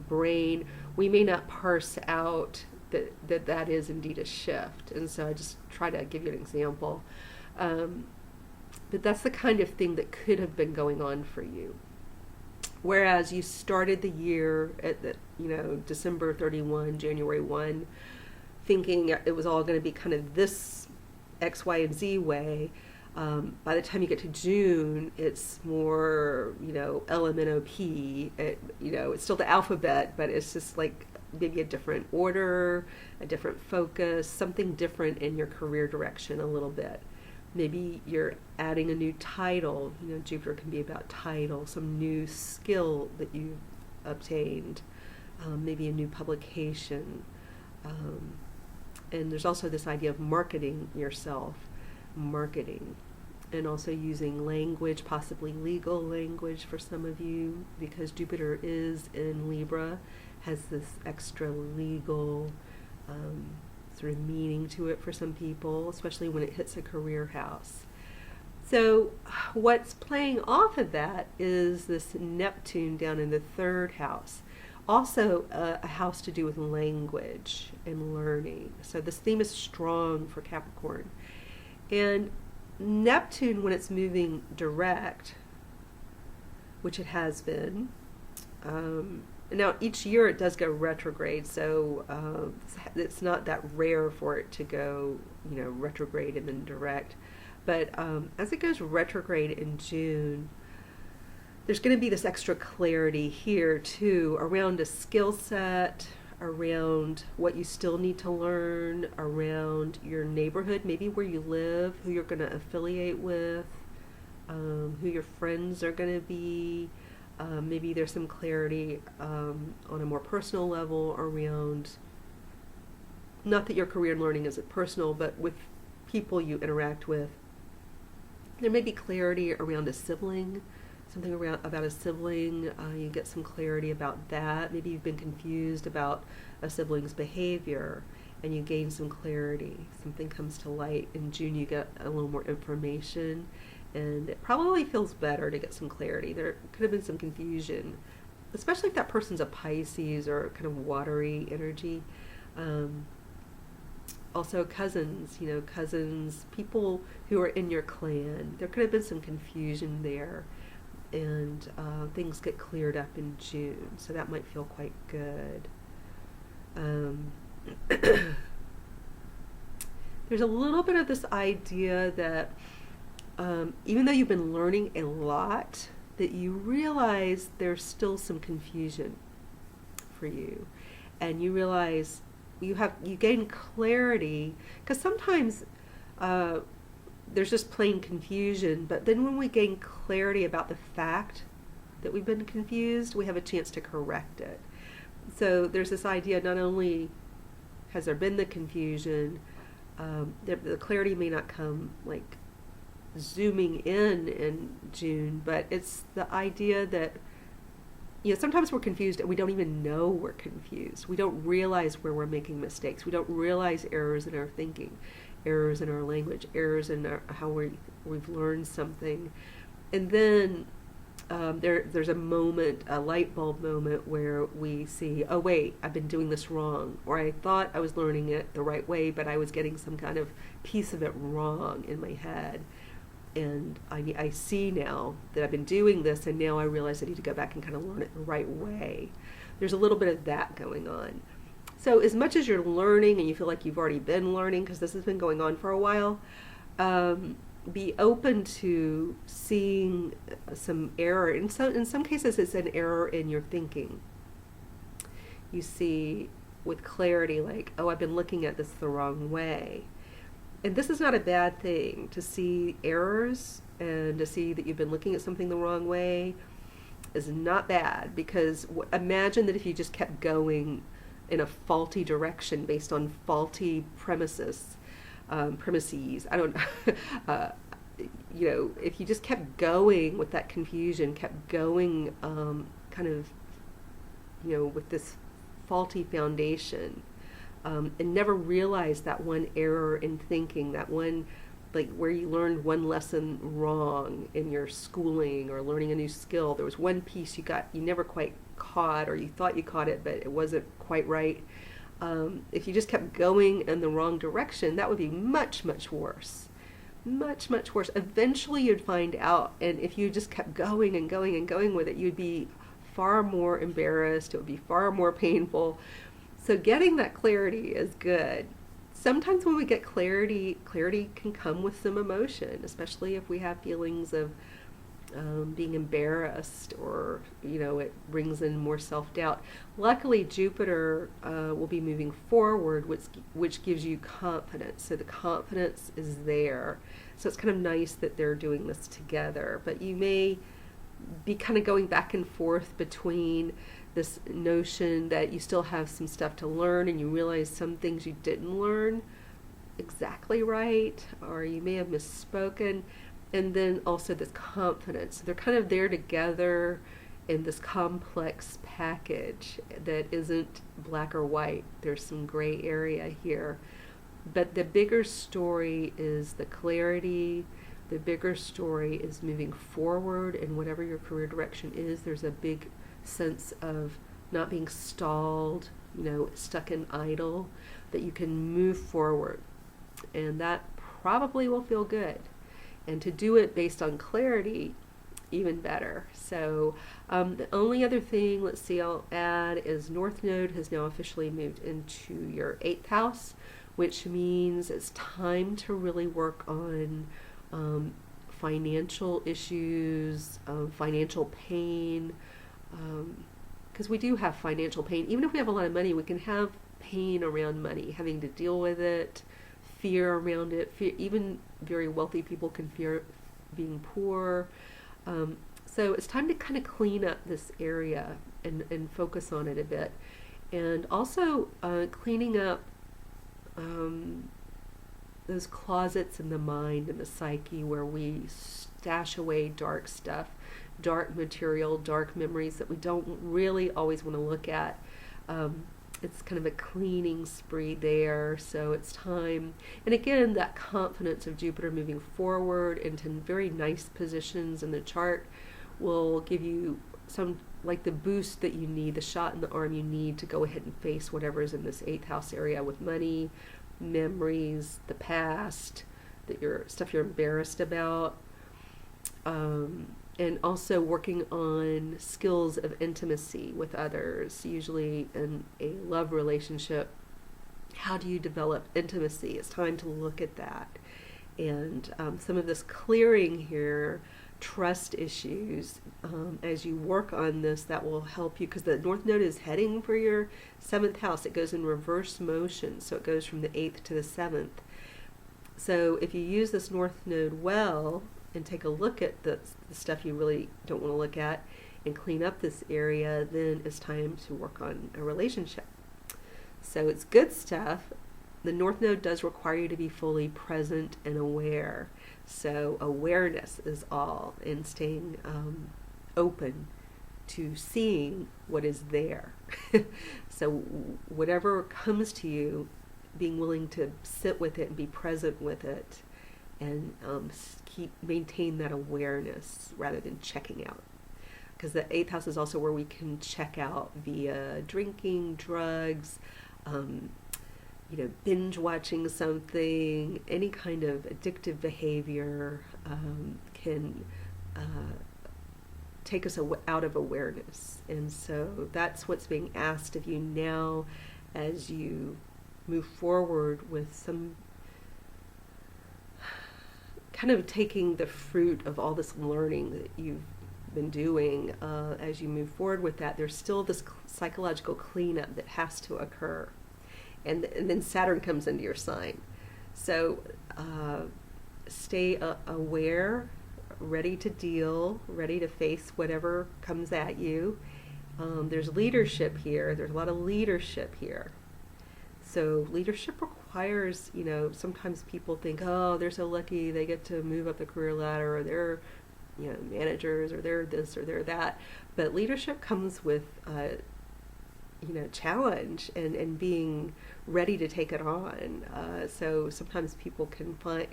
brain, we may not parse out that is indeed a shift. And so I just try to give you an example. But that's the kind of thing that could have been going on for you. Whereas you started the year at December 31, January 1, thinking it was all going to be kind of this X, Y, and Z way. By the time you get to June, it's more, L, M, N, O, P. It's still the alphabet, but it's just like maybe a different order, a different focus, something different in your career direction a little bit. Maybe you're adding a new title. Jupiter can be about title, some new skill that you've obtained, maybe a new publication. And there's also this idea of marketing yourself, and also using language, possibly legal language for some of you, because Jupiter is in Libra, has this extra legal sort of meaning to it for some people, especially when it hits a career house. So what's playing off of that is this Neptune down in the third house, also a house to do with language and learning. So this theme is strong for Capricorn. And Neptune, when it's moving direct, which it has been, now each year it does go retrograde, so it's not that rare for it to go, retrograde and then direct. But as it goes retrograde in June, there's going to be this extra clarity here too around a skill set, around what you still need to learn, around your neighborhood, maybe where you live, who you're going to affiliate with, who your friends are going to be. Maybe there's some clarity on a more personal level around, not that your career and learning isn't personal, but with people you interact with. There may be clarity around a sibling, something about a sibling. You get some clarity about that. Maybe you've been confused about a sibling's behavior, and you gain some clarity. Something comes to light. In June, you get a little more information, And it probably feels better to get some clarity. There could have been some confusion, especially if that person's a Pisces or kind of watery energy. Also cousins, cousins, people who are in your clan. There could have been some confusion there, and things get cleared up in June, so that might feel quite good. There's a little bit of this idea that even though you've been learning a lot, that you realize there's still some confusion for you, and you realize you gain clarity, because sometimes there's just plain confusion, but then when we gain clarity about the fact that we've been confused, we have a chance to correct it. So there's this idea, not only has there been the confusion, the clarity may not come like zooming in June, but it's the idea that sometimes we're confused and we don't even know we're confused. We don't realize where we're making mistakes. We don't realize errors in our thinking, errors in our language, errors in how we've learned something. And then there's a moment, a light bulb moment, where we see, oh wait, I've been doing this wrong, or I thought I was learning it the right way, but I was getting some kind of piece of it wrong in my head. And I see now that I've been doing this, and now I realize I need to go back and kind of learn it the right way. There's a little bit of that going on. So as much as you're learning and you feel like you've already been learning, because this has been going on for a while, be open to seeing some error. In some cases, it's an error in your thinking. You see with clarity, like, oh, I've been looking at this the wrong way. And this is not a bad thing, to see errors and to see that you've been looking at something the wrong way is not bad, because imagine that if you just kept going in a faulty direction based on faulty premises, I don't if you just kept going with that confusion, kept going with this faulty foundation, and never realized that one error in thinking, that one, like where you learned one lesson wrong in your schooling or learning a new skill, there was one piece you never quite caught, or you thought you caught it but it wasn't quite right. If you just kept going in the wrong direction, that would be much, much worse. Much, much worse. Eventually you'd find out, and if you just kept going and going and going with it, you'd be far more embarrassed. It would be far more painful. So getting that clarity is good. Sometimes when we get clarity can come with some emotion, especially if we have feelings of being embarrassed, or it brings in more self-doubt. Luckily, Jupiter will be moving forward, which gives you confidence. So the confidence is there. So it's kind of nice that they're doing this together. But you may be kind of going back and forth between this notion that you still have some stuff to learn, and you realize some things you didn't learn exactly right, or you may have misspoken. And then also this confidence. They're kind of there together in this complex package that isn't black or white. There's some gray area here. But the bigger story is the clarity. The bigger story is moving forward in whatever your career direction is. There's a big sense of not being stalled, stuck in idle, that you can move forward. And that probably will feel good. And to do it based on clarity, even better. So the only other thing, I'll add, is North Node has now officially moved into your 8th house, which means it's time to really work on financial issues, financial pain, because we do have financial pain. Even if we have a lot of money, we can have pain around money, having to deal with it, fear around it. Even very wealthy people can fear being poor. So it's time to kind of clean up this area and focus on it a bit. And also cleaning up those closets in the mind and the psyche where we stash away dark stuff, dark material, dark memories that we don't really always want to look at. it's kind of a cleaning spree there, so it's time. And again, that confidence of Jupiter moving forward into very nice positions in the chart will give you some, like the boost that you need, the shot in the arm you need to go ahead and face whatever is in this 8th house area with money, memories, the past, stuff you're embarrassed about. And also working on skills of intimacy with others, usually in a love relationship. How do you develop intimacy? It's time to look at that. And some of this clearing here, trust issues, as you work on this, that will help you, because the North Node is heading for your 7th house. It goes in reverse motion, so it goes from the 8th to the 7th. So if you use this North Node well, and take a look at the stuff you really don't want to look at and clean up this area, then it's time to work on a relationship. So it's good stuff. The North Node does require you to be fully present and aware. So awareness is all, and staying open to seeing what is there. So whatever comes to you, being willing to sit with it and be present with it, and maintain that awareness rather than checking out. Because the 8th house is also where we can check out via drinking, drugs, binge watching something, any kind of addictive behavior can take us out of awareness. And so that's what's being asked of you now as you move forward with some kind of taking the fruit of all this learning that you've been doing. As you move forward with that, there's still this psychological cleanup that has to occur. And then Saturn comes into your sign. So stay aware, ready to deal, ready to face whatever comes at you. There's leadership here. There's a lot of leadership here. So leadership requires, sometimes people think, oh, they're so lucky they get to move up the career ladder, or they're, managers, or they're this or they're that. But leadership comes with, challenge and being ready to take it on. So sometimes people can find,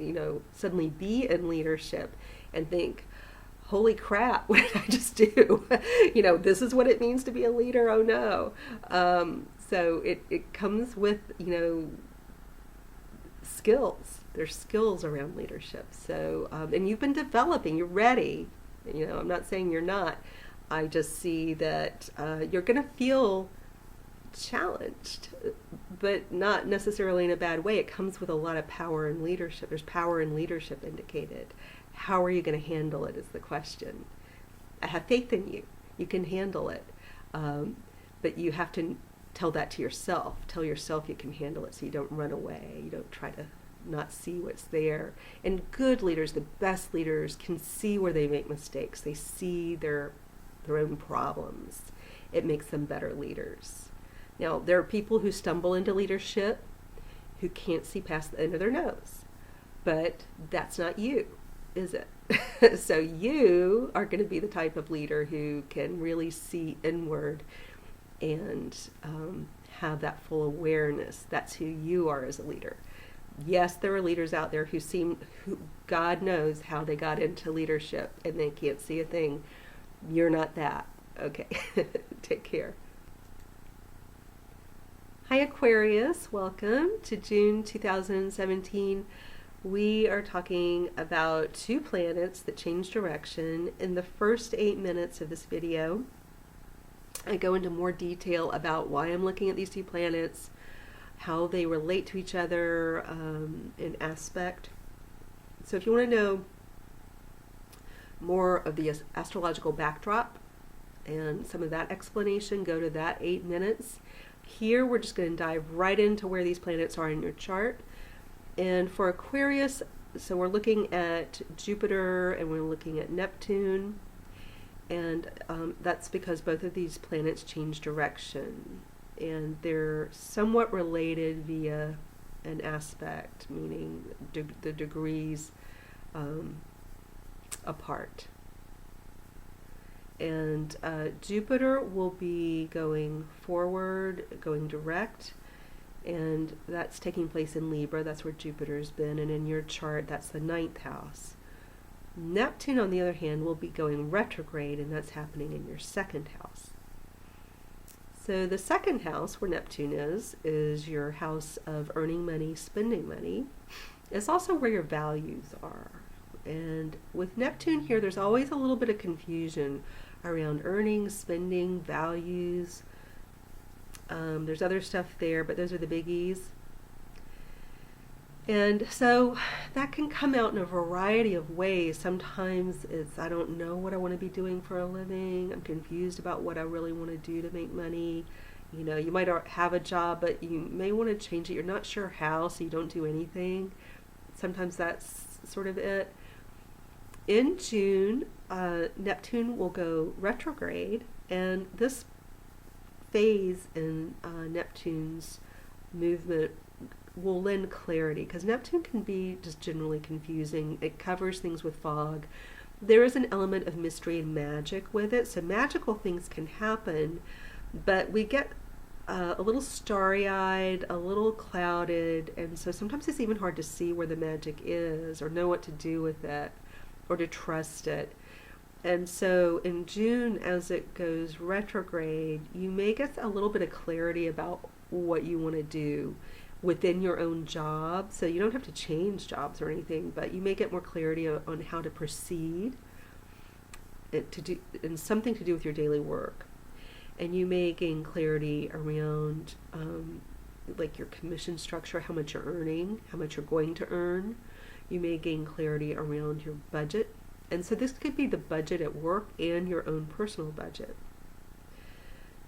suddenly be in leadership and think, holy crap, what did I just do? This is what it means to be a leader. Oh no. So it comes with, skills. There's skills around leadership. So, and you've been developing, you're ready. I'm not saying you're not. I just see that you're going to feel challenged, but not necessarily in a bad way. It comes with a lot of power and leadership. There's power in leadership indicated. How are you going to handle it is the question. I have faith in you. You can handle it. But you have to tell that to yourself. Tell yourself you can handle it, so you don't run away. You don't try to not see what's there. And good leaders, the best leaders, can see where they make mistakes. They see their own problems. It makes them better leaders. Now, there are people who stumble into leadership who can't see past the end of their nose. But that's not you, is it? So you are going to be the type of leader who can really see inward and have that full awareness. That's who you are as a leader. Yes, there are leaders out there who God knows how they got into leadership and they can't see a thing. You're not that. Okay, take care. Hi Aquarius, welcome to June 2017. We are talking about 2 planets that change direction. In the first 8 minutes of this video, I go into more detail about why I'm looking at these 2 planets, how they relate to each other in aspect. So if you want to know more of the astrological backdrop and some of that explanation, go to that 8 minutes. Here we're just going to dive right into where these planets are in your chart. And for Aquarius, so we're looking at Jupiter and we're looking at Neptune. And that's because both of these planets change direction. And they're somewhat related via an aspect, meaning the degrees apart. And Jupiter will be going forward, going direct, and that's taking place in Libra. That's where Jupiter's been, and in your chart, that's the 9th house. Neptune, on the other hand, will be going retrograde, and that's happening in your 2nd house. So the 2nd house, where Neptune is your house of earning money, spending money. It's also where your values are. And with Neptune here, there's always a little bit of confusion around earning, spending, values. There's other stuff there, but those are the biggies. And so that can come out in a variety of ways. Sometimes it's, I don't know what I want to be doing for a living. I'm confused about what I really want to do to make money. You know, you might have a job, but you may want to change it. You're not sure how, so you don't do anything. Sometimes that's sort of it. In June, Neptune will go retrograde, and this phase in Neptune's movement will lend clarity, because Neptune can be just generally confusing. It covers things with fog. There is an element of mystery and magic with it, so magical things can happen, but we get a little starry-eyed, a little clouded, and so sometimes it's even hard to see where the magic is or know what to do with it or to trust it. And so in June, as it goes retrograde, you may get a little bit of clarity about what you want to do within your own job. So you don't have to change jobs or anything, but you may get more clarity on how to proceed and something to do with your daily work. And you may gain clarity around like your commission structure, how much you're earning, how much you're going to earn. You may gain clarity around your budget. And so this could be the budget at work and your own personal budget.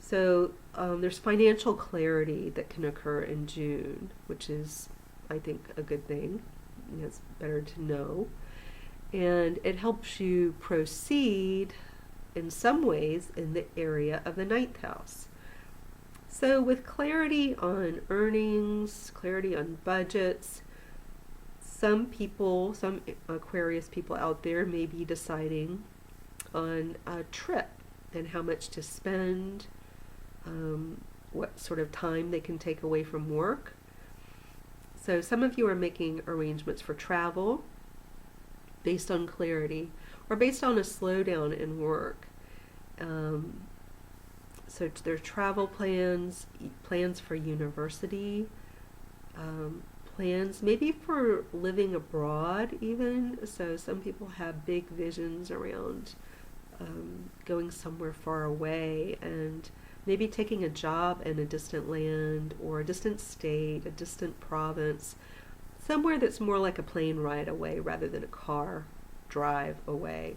So there's financial clarity that can occur in June, which is, I think, a good thing. It's better to know. And it helps you proceed in some ways in the area of the 9th house. So with clarity on earnings, clarity on budgets, some people, some Aquarius people out there may be deciding on a trip and how much to spend, what sort of time they can take away from work. So some of you are making arrangements for travel based on clarity or based on a slowdown in work. So there's travel plans, plans for university, plans maybe for living abroad even. So some people have big visions around going somewhere far away and maybe taking a job in a distant land or a distant state, a distant province, somewhere that's more like a plane ride away rather than a car drive away.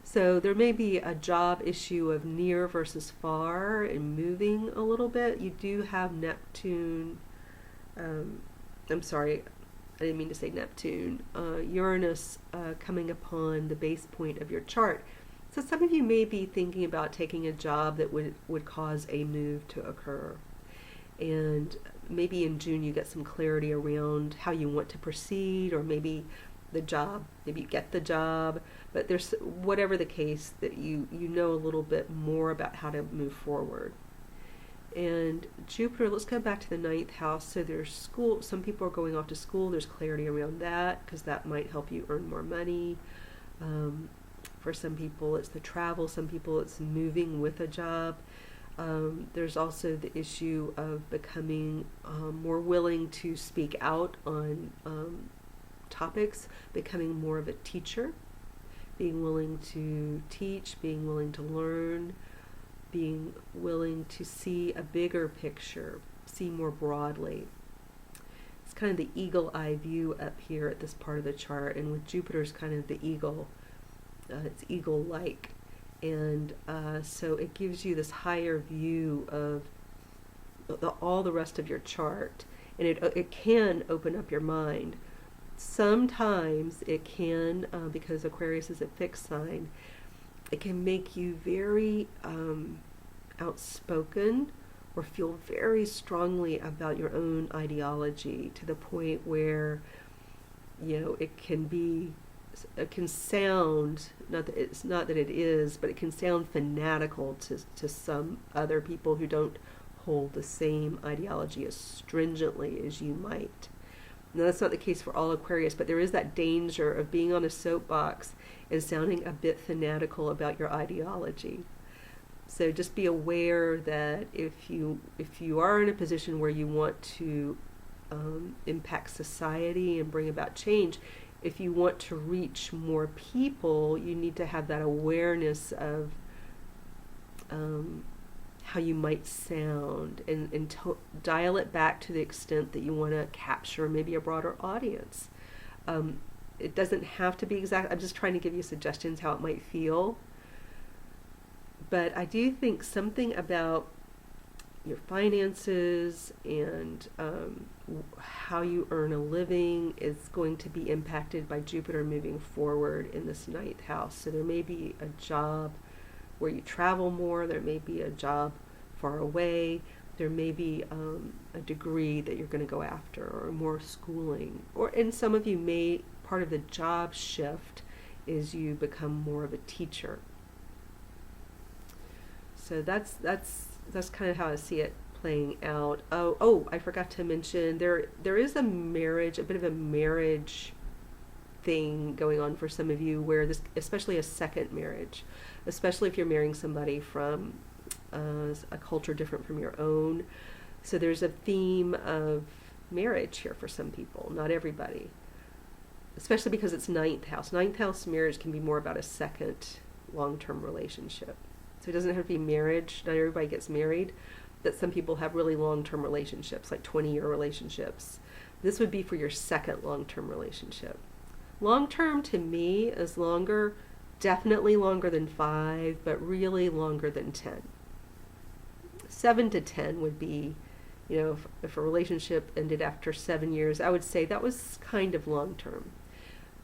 So there may be a job issue of near versus far and moving a little bit. You do have Neptune, I'm sorry, I didn't mean to say Neptune, Uranus coming upon the base point of your chart. So some of you may be thinking about taking a job that would cause a move to occur. And maybe in June you get some clarity around how you want to proceed, or maybe the job, maybe you get the job, but there's, whatever the case, that you know a little bit more about how to move forward. And Jupiter, let's go back to the 9th house. So there's school, some people are going off to school, there's clarity around that because that might help you earn more money. For some people it's the travel, some people it's moving with a job. There's also the issue of becoming more willing to speak out on topics, becoming more of a teacher, being willing to teach, being willing to learn, being willing to see a bigger picture, see more broadly. It's kind of the eagle eye view up here at this part of the chart, and with Jupiter's kind of the eagle, it's eagle-like, and so it gives you this higher view of all the rest of your chart, and it can open up your mind. Sometimes it can, because Aquarius is a fixed sign, it can make you very outspoken or feel very strongly about your own ideology to the point where, you know, it can be it can sound, not that it's not that it is, but it can sound fanatical to some other people who don't hold the same ideology as stringently as you might. Now, that's not the case for all Aquarius, but there is that danger of being on a soapbox and sounding a bit fanatical about your ideology. So just be aware that if you are in a position where you want to impact society and bring about change, if you want to reach more people, you need to have that awareness of how you might sound and dial it back to the extent that you want to capture maybe a broader audience. It doesn't have to be exact. I'm just trying to give you suggestions how it might feel. But I do think something about your finances and how you earn a living is going to be impacted by Jupiter moving forward in this 9th house. So there may be a job where you travel more, there may be a job far away, there may be a degree that you're going to go after, or more schooling. And some of you may, part of the job shift is you become more of a teacher. So that's kind of how I see it playing out. Oh, I forgot to mention there is a marriage, a bit of a marriage thing going on for some of you, where this, especially a second marriage, especially if you're marrying somebody from a culture different from your own. So there's a theme of marriage here for some people, not everybody, especially because it's 9th house. 9th house marriage can be more about a second long-term relationship. So it doesn't have to be marriage. Not everybody gets married, but some people have really long-term relationships, like 20-year relationships. This would be for your second long-term relationship. Long-term to me is longer, definitely longer than 5, but really longer than 10. 7 to 10 would be, if a relationship ended after 7 years, I would say that was kind of long-term.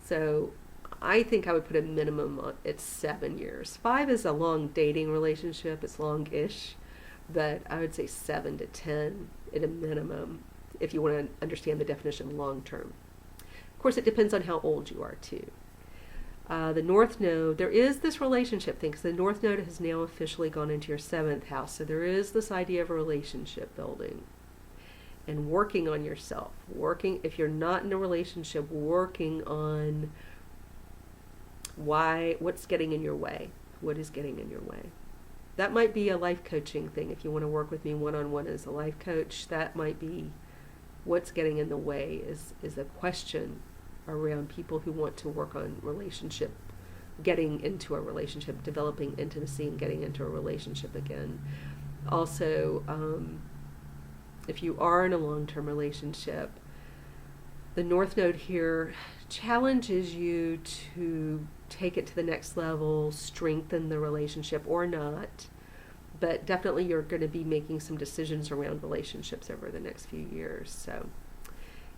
So I think I would put a minimum at 7 years. 5 is a long dating relationship. It's long-ish. But I would say 7 to 10 at a minimum, if you want to understand the definition of long-term. Of course, it depends on how old you are, too. The North Node, there is this relationship thing, because the North Node has now officially gone into your 7th house. So there is this idea of a relationship building and working on yourself. If you're not in a relationship, working on what's getting in your way. What is getting in your way? That might be a life coaching thing. If you want to work with me one-on-one as a life coach, that might be what's getting in the way is a question around people who want to work on relationship, getting into a relationship, developing intimacy and getting into a relationship again. Also, if you are in a long-term relationship, the North Node here challenges you to take it to the next level, strengthen the relationship or not, but definitely you're going to be making some decisions around relationships over the next few years. So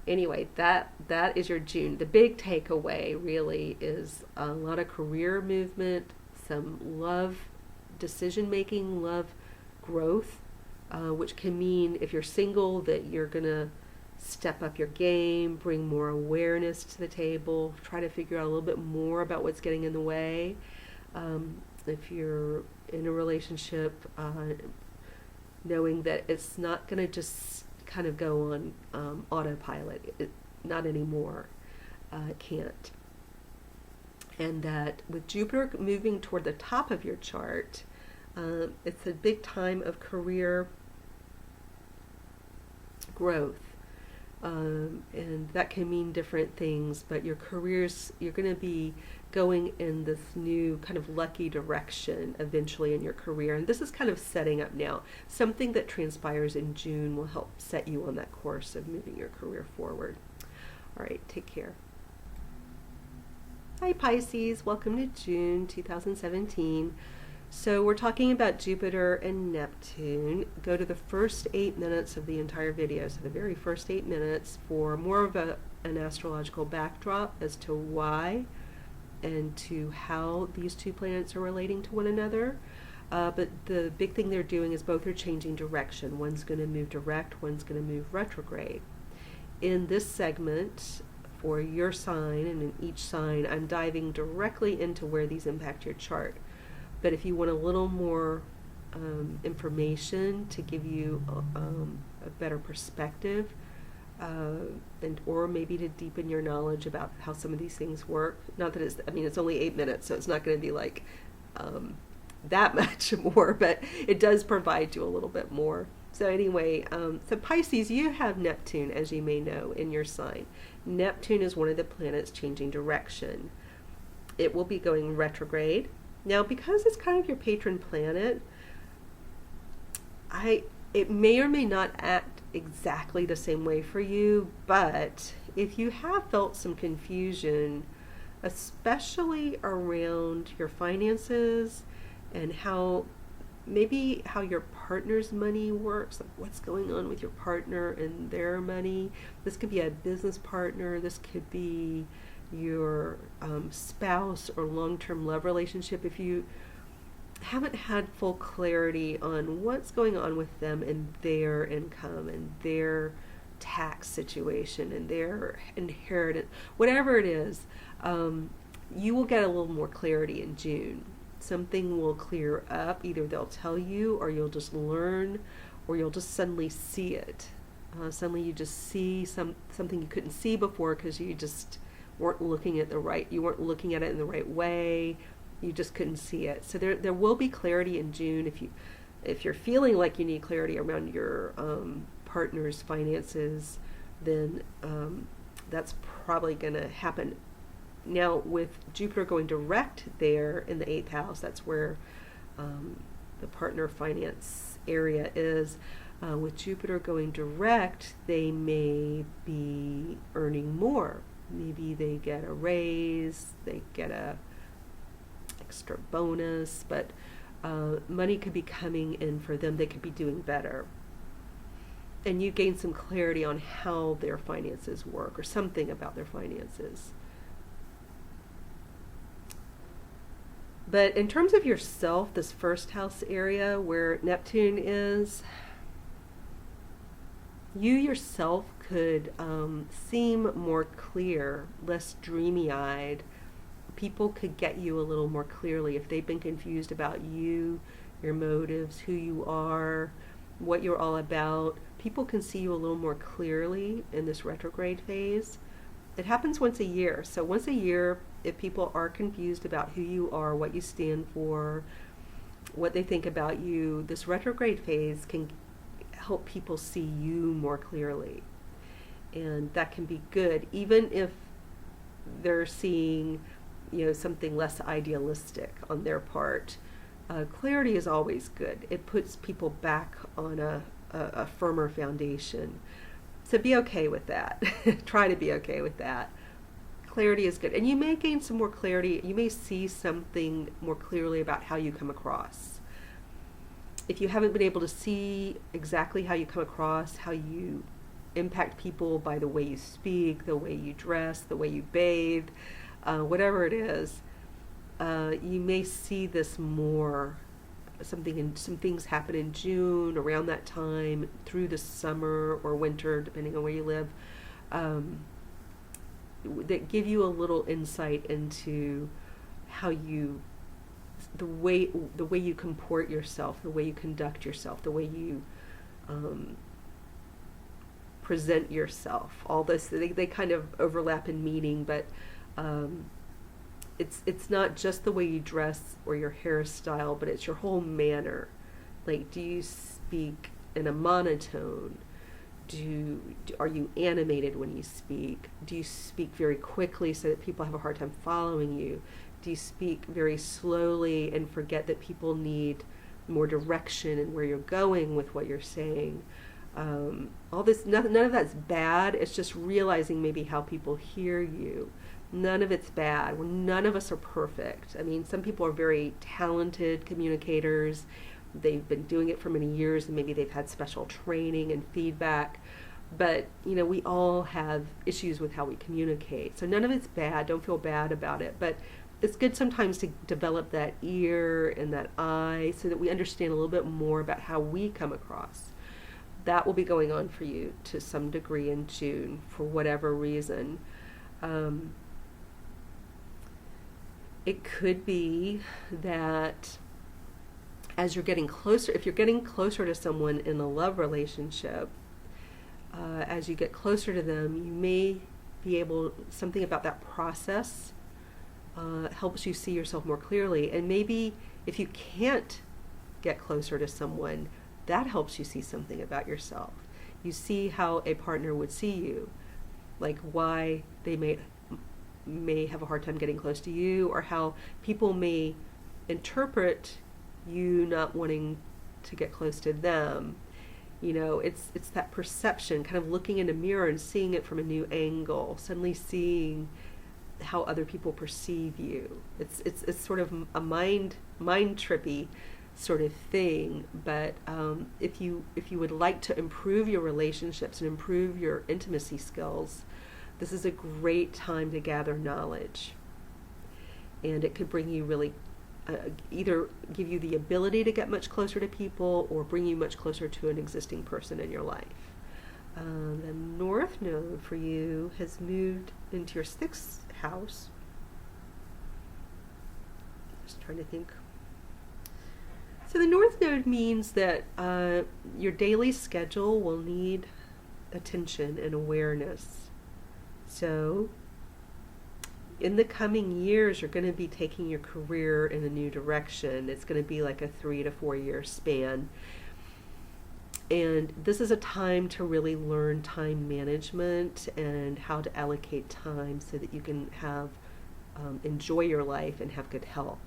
anyway, that is your June. The big takeaway really is a lot of career movement, some love decision making, love growth, which can mean if you're single that you're going to step up your game, bring more awareness to the table, try to figure out a little bit more about what's getting in the way. If you're in a relationship, knowing that it's not going to just kind of go on autopilot. Not anymore. It can't. And that with Jupiter moving toward the top of your chart, it's a big time of career growth. And that can mean different things, but your careers, you're going to be going in this new kind of lucky direction eventually in your career. And this is kind of setting up now. Something that transpires in June will help set you on that course of moving your career forward. All right, take care. Hi Pisces, welcome to June 2017. So we're talking about Jupiter and Neptune. Go to the first 8 minutes of the entire video, so the very first 8 minutes, for more of an astrological backdrop as to why and to how these two planets are relating to one another. But the big thing they're doing is both are changing direction. One's going to move direct, one's going to move retrograde. In this segment, for your sign, and in each sign I'm diving directly into where these impact your chart. But if you want a little more information to give you a better perspective, or maybe to deepen your knowledge about how some of these things work, not that it's only 8 minutes, so it's not going to be like that much more, but it does provide you a little bit more. So anyway, so Pisces, you have Neptune, as you may know, in your sign. Neptune is one of the planets changing direction. It will be going retrograde. Now, because it's kind of your patron planet, it may or may not act exactly the same way for you, but if you have felt some confusion, especially around your finances and how your partner's money works, like what's going on with your partner and their money. This could be a business partner, this could be your spouse or long-term love relationship. If you haven't had full clarity on what's going on with them and their income and their tax situation and their inheritance, whatever it is, you will get a little more clarity in June. Something will clear up. Either they'll tell you, or you'll just learn, or you'll just suddenly see it. Suddenly you just see something you couldn't see before because you just weren't looking at you weren't looking at it in the right way. You just couldn't see it. So there will be clarity in June. If you're feeling like you need clarity around your partner's finances, then that's probably going to happen. Now, with Jupiter going direct there in the 8th house, that's where the partner finance area is. With Jupiter going direct, they may be earning more. Maybe they get a raise, they get a extra bonus, but money could be coming in for them. They could be doing better. And you gain some clarity on how their finances work, or something about their finances. But in terms of yourself, this 1st house area where Neptune is, you yourself could seem more clear, less dreamy-eyed. People could get you a little more clearly if they've been confused about you, your motives, who you are, what you're all about. People can see you a little more clearly in this retrograde phase. It happens once a year. So once a year, if people are confused about who you are, what you stand for, what they think about you, this retrograde phase can help people see you more clearly. And that can be good, even if they're seeing, something less idealistic on their part. Clarity is always good. It puts people back on a firmer foundation. So be okay with that. Try to be okay with that. Clarity is good. And you may gain some more clarity. You may see something more clearly about how you come across. If you haven't been able to see exactly how you come across, how you impact people by the way you speak, the way you dress, the way you bathe, whatever it is, you may see this more. Some things happen in June, around that time, through the summer or winter, depending on where you live, that give you a little insight into how the way you comport yourself, the way you conduct yourself, the way you present yourself. All this, they kind of overlap in meaning, but it's not just the way you dress or your hairstyle, but it's your whole manner. Like, do you speak in a monotone? Are you animated when you speak? Do you speak very quickly so that people have a hard time following you? Do you speak very slowly and forget that people need more direction in where you're going with what you're saying? All this, none of that's bad. It's just realizing maybe how people hear you. None of it's bad. None of us are perfect. I mean, some people are very talented communicators. They've been doing it for many years, and maybe they've had special training and feedback. But, we all have issues with how we communicate. So none of it's bad. Don't feel bad about it. But it's good sometimes to develop that ear and that eye so that we understand a little bit more about how we come across. That will be going on for you to some degree in June for whatever reason. it could be that as you're getting closer, if you're getting closer to someone in a love relationship, as you get closer to them, you may be able, something about that process helps you see yourself more clearly. And maybe if you can't get closer to someone, that helps you see something about yourself. You see how a partner would see you, like why they may have a hard time getting close to you, or how people may interpret you not wanting to get close to them. You know, it's that perception, kind of looking in a mirror and seeing it from a new angle, suddenly seeing how other people perceive you. It's sort of a mind trippy sort of thing. But if you would like to improve your relationships and improve your intimacy skills, this is a great time to gather knowledge. And it could bring you really, either give you the ability to get much closer to people or bring you much closer to an existing person in your life. The North Node for you has moved into your 6th house. Just trying to think. So the North Node means that your daily schedule will need attention and awareness. So in the coming years, you're going to be taking your career in a new direction. It's going to be like a 3 to 4 year span. And this is a time to really learn time management and how to allocate time so that you can have enjoy your life and have good health.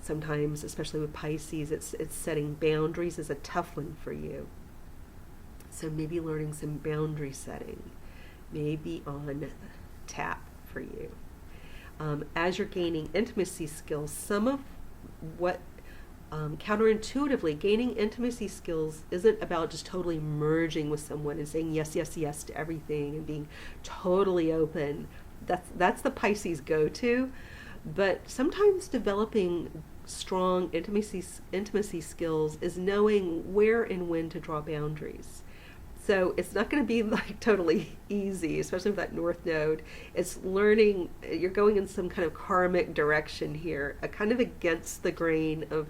Sometimes, especially with Pisces, it's setting boundaries is a tough one for you. So maybe learning some boundary setting, maybe on tap for you. As you're gaining intimacy skills, some of what counterintuitively, gaining intimacy skills isn't about just totally merging with someone and saying yes, yes, yes to everything and being totally open. That's the Pisces go-to. But sometimes developing strong intimacy skills is knowing where and when to draw boundaries. So it's not going to be like totally easy, especially with that North Node. It's learning, you're going in some kind of karmic direction here, kind of against the grain of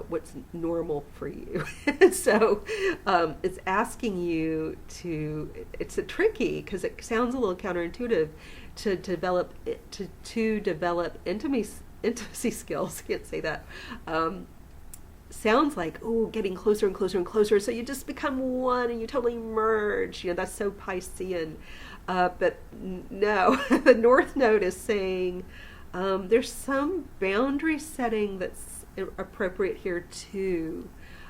what's normal for you. So it's asking you to, it's a tricky, because it sounds a little counterintuitive, to develop intimacy skills. Can't say that. Sounds like, oh, getting closer and closer and closer, so you just become one and you totally merge. You know, that's so Piscean. But no, the North Node is saying there's some boundary setting that's appropriate here too.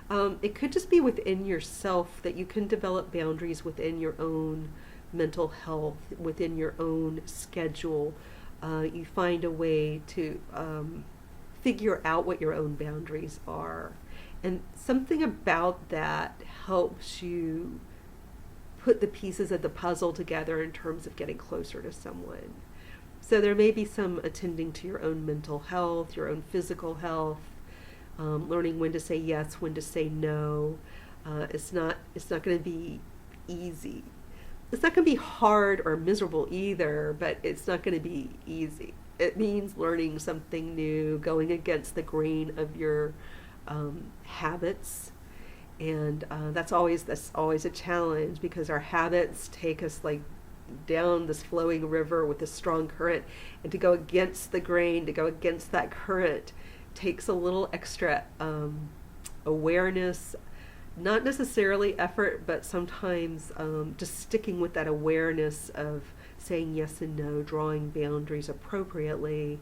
It could just be within yourself that you can develop boundaries within your own mental health, within your own schedule. You find a way to figure out what your own boundaries are. And something about that helps you put the pieces of the puzzle together in terms of getting closer to someone. So there may be some attending to your own mental health, your own physical health, learning when to say yes, when to say no. It's not going to be easy. It's not going to be hard or miserable either, but it's not going to be easy. It means learning something new, going against the grain of your habits, and that's always a challenge, because our habits take us like down this flowing river with a strong current, and to go against the grain, to go against that current, takes a little extra awareness. Not necessarily effort, but sometimes just sticking with that awareness of saying yes and no, drawing boundaries appropriately,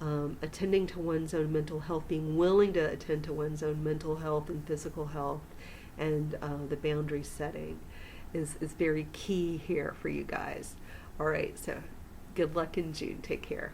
attending to one's own mental health, being willing to attend to one's own mental health and physical health, and the boundary setting is very key here for you guys. All right, so good luck in June. Take care.